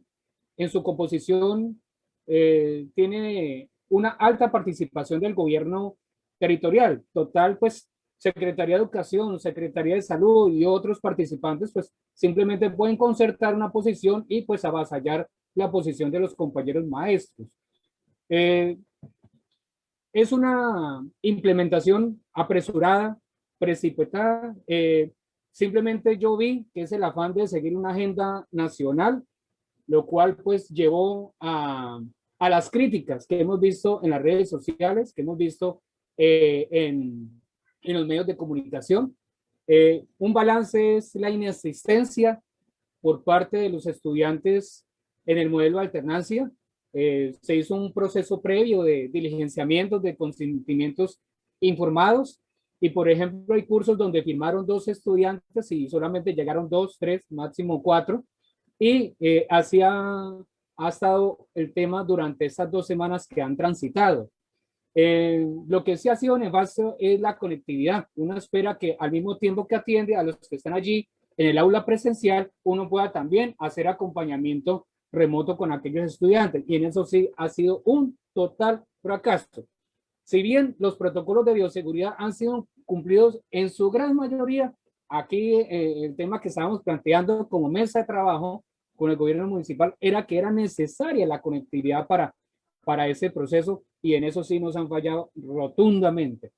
Speaker 5: en su composición tiene una alta participación del gobierno territorial. Total, pues, Secretaría de Educación, Secretaría de Salud y otros participantes, pues, simplemente pueden concertar una posición y, pues, avasallar la posición de los compañeros maestros. Es una implementación apresurada, precipitada. Simplemente yo vi que es el afán de seguir una agenda nacional, lo cual pues llevó a las críticas que hemos visto en las redes sociales, que hemos visto en los medios de comunicación. Un balance es la inexistencia por parte de los estudiantes en el modelo de alternancia. Se hizo un proceso previo de diligenciamientos, de consentimientos informados, y por ejemplo hay cursos donde firmaron 2 estudiantes y solamente llegaron 2, 3, máximo 4, y así ha estado el tema durante estas 2 semanas que han transitado. Lo que sí ha sido nefasto es la conectividad. Uno espera que al mismo tiempo que atiende a los que están allí en el aula presencial, uno pueda también hacer acompañamiento remoto con aquellos estudiantes, y en eso sí ha sido un total fracaso. Si bien los protocolos de bioseguridad han sido cumplidos en su gran mayoría, aquí el tema que estábamos planteando como mesa de trabajo con el gobierno municipal era que era necesaria la conectividad para ese proceso, y en eso sí nos han fallado rotundamente.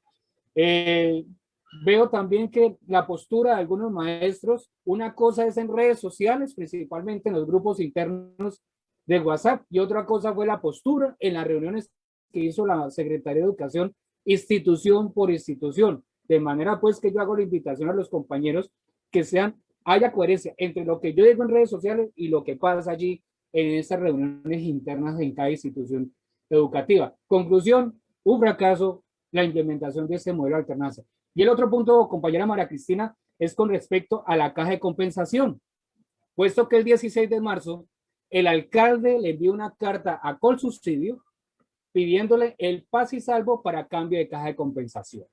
Speaker 5: Veo también que la postura de algunos maestros, una cosa es en redes sociales, principalmente en los grupos internos de WhatsApp, y otra cosa fue la postura en las reuniones que hizo la Secretaría de Educación, institución por institución, de manera pues que yo hago la invitación a los compañeros que haya coherencia entre lo que yo digo en redes sociales y lo que pasa allí en esas reuniones internas en cada institución educativa. Conclusión, un fracaso la implementación de este modelo de alternancia. Y el otro punto, compañera María Cristina, es con respecto a la caja de compensación, puesto que el 16 de marzo el alcalde le envió una carta a Colsubsidio pidiéndole el paz y salvo para cambio de caja de compensación.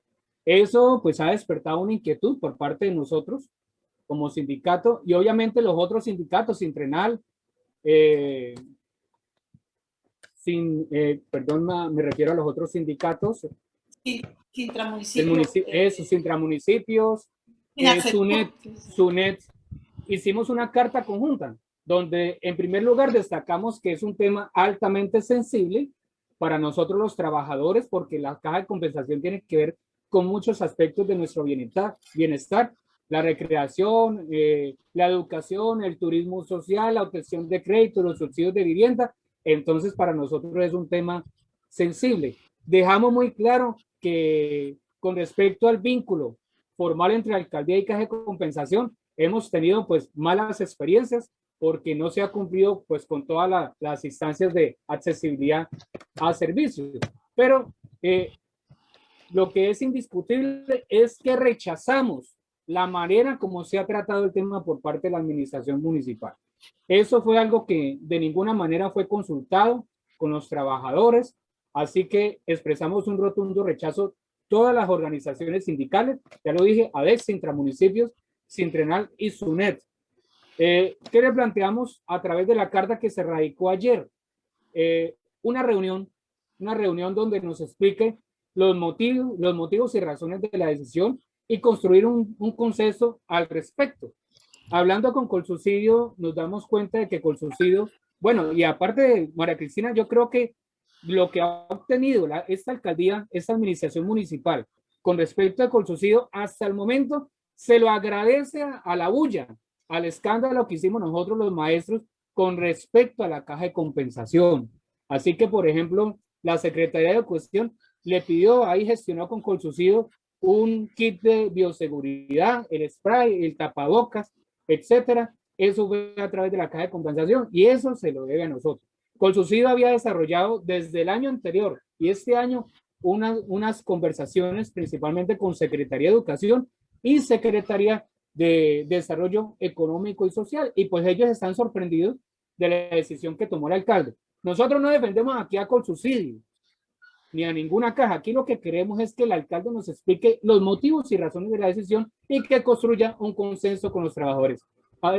Speaker 5: Eso pues ha despertado una inquietud por parte de nosotros como sindicato y obviamente los otros sindicatos, Sintrenal, perdón, me refiero a los otros sindicatos.
Speaker 1: Intramunicipios.
Speaker 5: Intramunicipios, SUNET, hicimos una carta conjunta donde en primer lugar destacamos que es un tema altamente sensible para nosotros los trabajadores porque la caja de compensación tiene que ver con muchos aspectos de nuestro bienestar, la recreación, la educación, el turismo social, la obtención de crédito, los subsidios de vivienda. Entonces, para nosotros es un tema sensible. Dejamos muy claro que con respecto al vínculo formal entre alcaldía y caja de compensación, hemos tenido pues malas experiencias porque no se ha cumplido pues con todas las instancias de accesibilidad a servicios. Pero lo que es indiscutible es que rechazamos la manera como se ha tratado el tema por parte de la administración municipal. Eso fue algo que de ninguna manera fue consultado con los trabajadores, así que expresamos un rotundo rechazo todas las organizaciones sindicales, ya lo dije, ADEX, Intramunicipios, Sintrenal y SUNET. ¿Qué le planteamos a través de la carta que se radicó ayer? Una reunión donde nos explique los motivos y razones de la decisión y construir un consenso al respecto. Hablando con Colsubsidio, nos damos cuenta de que Colsubsidio, bueno, y aparte de María Cristina, yo creo que lo que ha obtenido esta alcaldía, esta administración municipal, con respecto a Colsubsidio, hasta el momento se lo agradece a la bulla, al escándalo que hicimos nosotros los maestros con respecto a la caja de compensación. Así que, por ejemplo, la Secretaría de Educación le pidió, ahí gestionó con Colsubsidio un kit de bioseguridad, el spray, el tapabocas, etcétera. Eso fue a través de la caja de compensación y eso se lo debe a nosotros. Colsubsidio había desarrollado desde el año anterior y este año unas conversaciones principalmente con Secretaría de Educación y Secretaría de Desarrollo Económico y Social, y pues ellos están sorprendidos de la decisión que tomó el alcalde. Nosotros no defendemos aquí a Colsubsidio ni a ninguna caja. Aquí lo que queremos es que el alcalde nos explique los motivos y razones de la decisión y que construya un consenso con los trabajadores.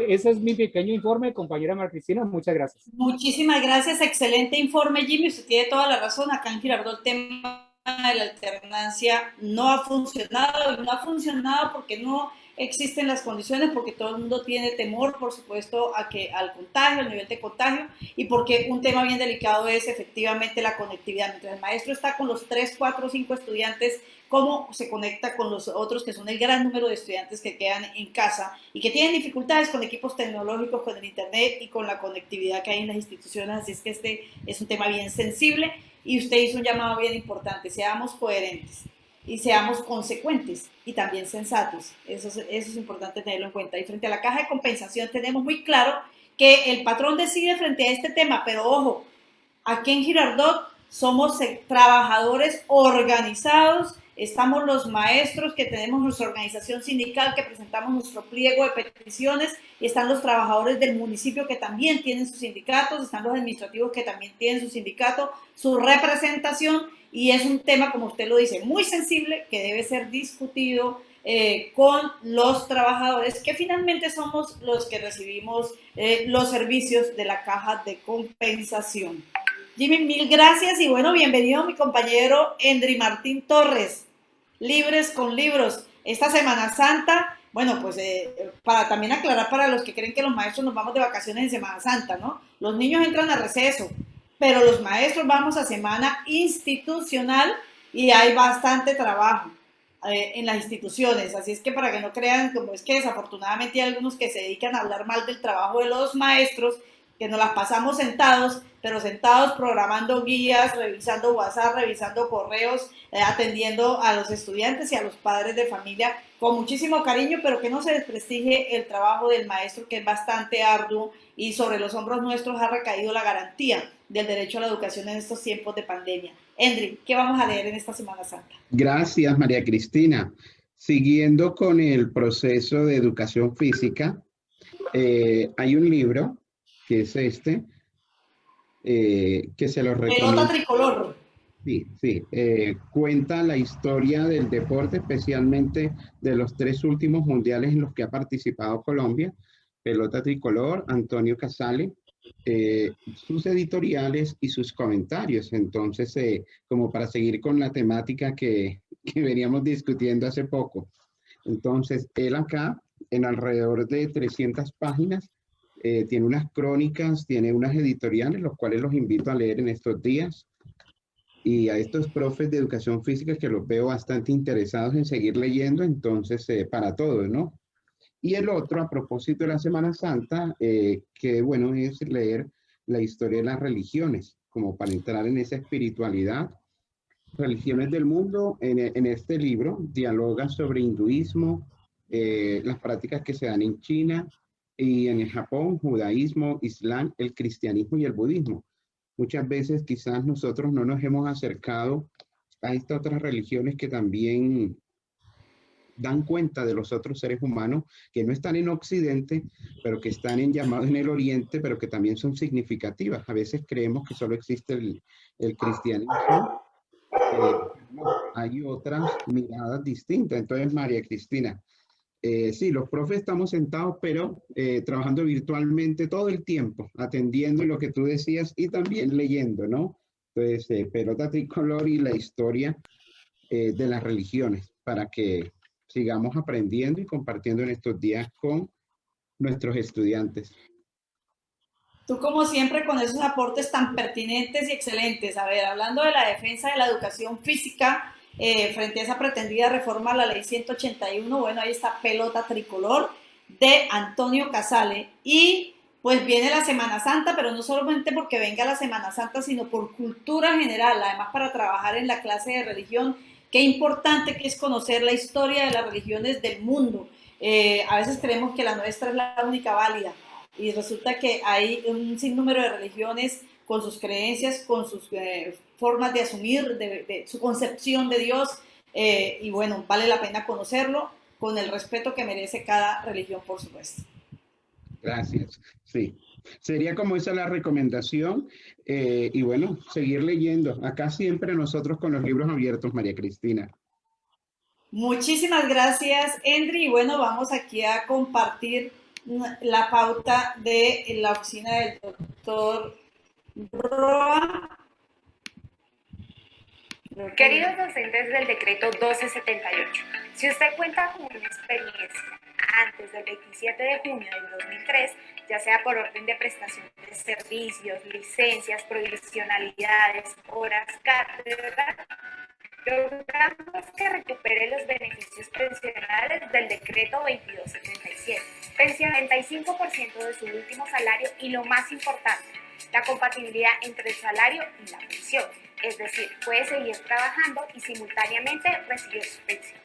Speaker 5: Ese es mi pequeño informe, compañera María Cristina. Muchas gracias.
Speaker 1: Muchísimas gracias. Excelente informe, Jimmy. Usted tiene toda la razón. Acá en Girardot el tema de la alternancia no ha funcionado. No ha funcionado porque no existen las condiciones, porque todo el mundo tiene temor, por supuesto, al contagio, al nivel de contagio, y porque un tema bien delicado es efectivamente la conectividad. Mientras el maestro está con los 3, 4, 5 estudiantes, cómo se conecta con los otros, que son el gran número de estudiantes que quedan en casa y que tienen dificultades con equipos tecnológicos, con el internet y con la conectividad que hay en las instituciones. Así es que este es un tema bien sensible y usted hizo un llamado bien importante. Seamos coherentes y seamos consecuentes y también sensatos. Eso es importante tenerlo en cuenta. Y frente a la caja de compensación tenemos muy claro que el patrón decide frente a este tema, pero ojo, aquí en Girardot somos trabajadores organizados, estamos los maestros que tenemos nuestra organización sindical, que presentamos nuestro pliego de peticiones, y están los trabajadores del municipio que también tienen sus sindicatos, están los administrativos que también tienen su sindicato, su representación, y es un tema, como usted lo dice, muy sensible, que debe ser discutido con los trabajadores, que finalmente somos los que recibimos los servicios de la caja de compensación. Jimmy, mil gracias y bueno, bienvenido mi compañero Endry Martín Torres, Libres con Libros. Esta Semana Santa, bueno, pues para también aclarar para los que creen que los maestros nos vamos de vacaciones en Semana Santa, ¿no? Los niños entran a receso, pero los maestros vamos a semana institucional y hay bastante trabajo en las instituciones, así es que para que no crean como es que desafortunadamente hay algunos que se dedican a hablar mal del trabajo de los maestros, que nos las pasamos sentados, pero sentados programando guías, revisando WhatsApp, revisando correos, atendiendo a los estudiantes y a los padres de familia con muchísimo cariño, pero que no se desprestigie el trabajo del maestro, que es bastante arduo, y sobre los hombros nuestros ha recaído la garantía del derecho a la educación en estos tiempos de pandemia. Endri, ¿qué vamos a leer en esta Semana Santa?
Speaker 9: Gracias, María Cristina. Siguiendo con el proceso de educación física, hay un libro que es este, que se lo recomiendo.
Speaker 1: Pelota tricolor.
Speaker 9: Sí, sí. Cuenta la historia del deporte, especialmente de los 3 últimos mundiales en los que ha participado Colombia. Pelota tricolor, Antonio Casale, sus editoriales y sus comentarios. Entonces, como para seguir con la temática que veníamos discutiendo hace poco. Entonces, él acá, en alrededor de 300 páginas, tiene unas crónicas, tiene unas editoriales, los cuales los invito a leer en estos días. Y a estos profes de educación física que los veo bastante interesados en seguir leyendo, entonces, para todos, ¿no? Y el otro, a propósito de la Semana Santa, que bueno, es leer la historia de las religiones, como para entrar en esa espiritualidad. Religiones del mundo, en este libro, dialoga sobre hinduismo, las prácticas que se dan en China y en el Japón, judaísmo, islam, el cristianismo y el budismo. Muchas veces quizás nosotros no nos hemos acercado a estas otras religiones que también dan cuenta de los otros seres humanos que no están en Occidente, pero que están llamados en el Oriente, pero que también son significativas. A veces creemos que solo existe el cristianismo. Hay otras miradas distintas. Entonces, María Cristina, sí, los profes estamos sentados, pero trabajando virtualmente todo el tiempo, atendiendo lo que tú decías y también leyendo, ¿no? Entonces, pelota tricolor y la historia de las religiones, para que sigamos aprendiendo y compartiendo en estos días con nuestros estudiantes.
Speaker 1: Tú, como siempre, con esos aportes tan pertinentes y excelentes. A ver, hablando de la defensa de la educación física, frente a esa pretendida reforma a la ley 181, bueno, ahí está Pelota Tricolor de Antonio Casale. Y pues viene la Semana Santa, pero no solamente porque venga la Semana Santa, sino por cultura general, además para trabajar en la clase de religión. Qué importante que es conocer la historia de las religiones del mundo. A veces creemos que la nuestra es la única válida, y resulta que hay un sinnúmero de religiones con sus creencias, con sus formas de asumir, de su concepción de Dios, y bueno, vale la pena conocerlo con el respeto que merece cada religión, por supuesto.
Speaker 9: Gracias, sí. Sería como esa la recomendación, y bueno, seguir leyendo. Acá siempre nosotros con los libros abiertos, María Cristina.
Speaker 1: Muchísimas gracias, Endri, y bueno, vamos aquí a compartir la pauta de la oficina del doctor Roa.
Speaker 10: Queridos docentes del decreto 1278, si usted cuenta con una experiencia antes del 27 de junio del 2003, ya sea por orden de prestación de servicios, licencias, provisionalidades, horas, cátedra, logramos que recupere los beneficios pensionales del decreto 2277, pensión 95% de su último salario y, lo más importante, la compatibilidad entre el salario y la pensión, es decir, puede seguir trabajando y simultáneamente recibir su pensión.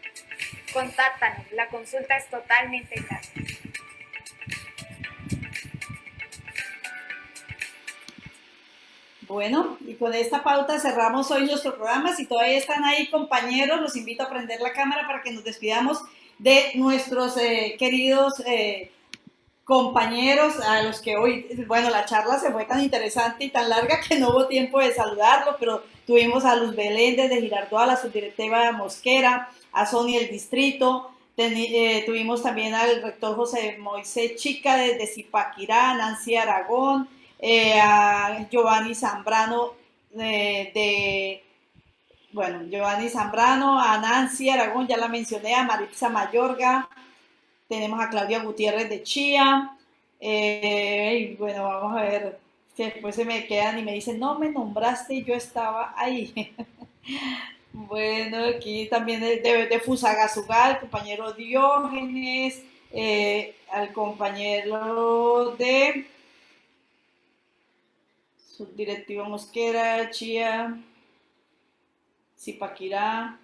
Speaker 10: Contáctanos, la consulta es totalmente gratis.
Speaker 1: Bueno, y con esta pauta cerramos hoy nuestro programa. Si todavía están ahí, compañeros, los invito a prender la cámara para que nos despidamos de nuestros queridos compañeros, a los que hoy, bueno, la charla se fue tan interesante y tan larga que no hubo tiempo de saludarlos, pero tuvimos a Luz Belén desde Girardot, a la subdirectora Mosquera, a Sonia del Distrito, tuvimos también al rector José Moisés Chica desde Zipaquirá, Nancy Aragón, a Giovanni Zambrano Giovanni Zambrano, a Nancy Aragón, ya la mencioné, a Maritza Mayorga, tenemos a Claudia Gutiérrez de Chía, y bueno, vamos a ver, que después se me quedan y me dicen, no me nombraste y yo estaba ahí. Bueno, aquí también de Fusagasugá, el compañero Diógenes, al compañero de Subdirectivo Mosquera, Chía, Zipaquirá,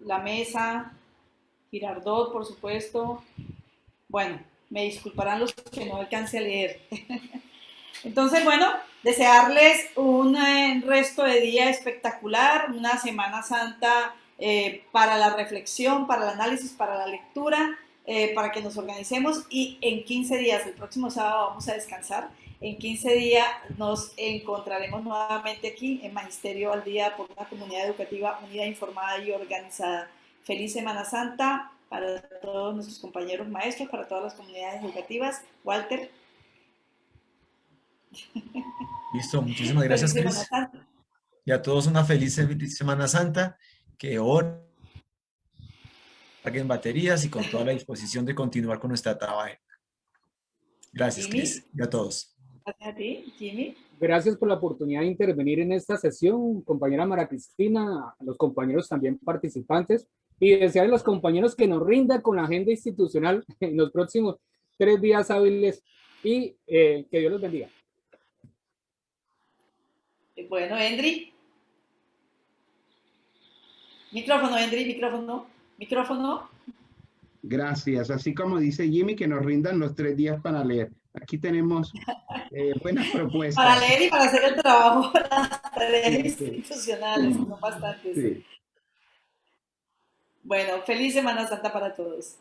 Speaker 1: La Mesa, Girardot, por supuesto. Bueno, me disculparán los que no alcance a leer. Entonces, bueno, desearles un resto de día espectacular, una Semana Santa para la reflexión, para el análisis, para la lectura, para que nos organicemos y en 15 días, el próximo sábado vamos a descansar, en 15 días nos encontraremos nuevamente aquí en Magisterio al Día por una comunidad educativa unida, informada y organizada. Feliz Semana Santa para todos nuestros compañeros maestros, para todas las comunidades educativas. Walter.
Speaker 8: Listo, muchísimas gracias,
Speaker 1: Feliz
Speaker 8: Cris.
Speaker 1: Semana Santa.
Speaker 8: Y a todos una feliz Semana Santa, que oren, carguen baterías y con toda la disposición de continuar con nuestra trabajo. Gracias,
Speaker 1: Jimmy.
Speaker 8: Cris, y a todos.
Speaker 1: Gracias a ti, Jimmy.
Speaker 5: Gracias por la oportunidad de intervenir en esta sesión, compañera Mara Cristina, a los compañeros también participantes, y desear a los compañeros que nos rindan con la agenda institucional en los próximos 3 días hábiles y que Dios los bendiga.
Speaker 1: Bueno, Endri. Micrófono, Endri, micrófono.
Speaker 9: Gracias. Así como dice Jimmy, que nos rindan los 3 días para leer. Aquí tenemos buenas propuestas.
Speaker 1: Para leer y para hacer el trabajo, las tareas
Speaker 9: Sí,
Speaker 1: institucionales, son bastantes.
Speaker 9: Sí.
Speaker 1: Bueno, feliz Semana Santa para todos.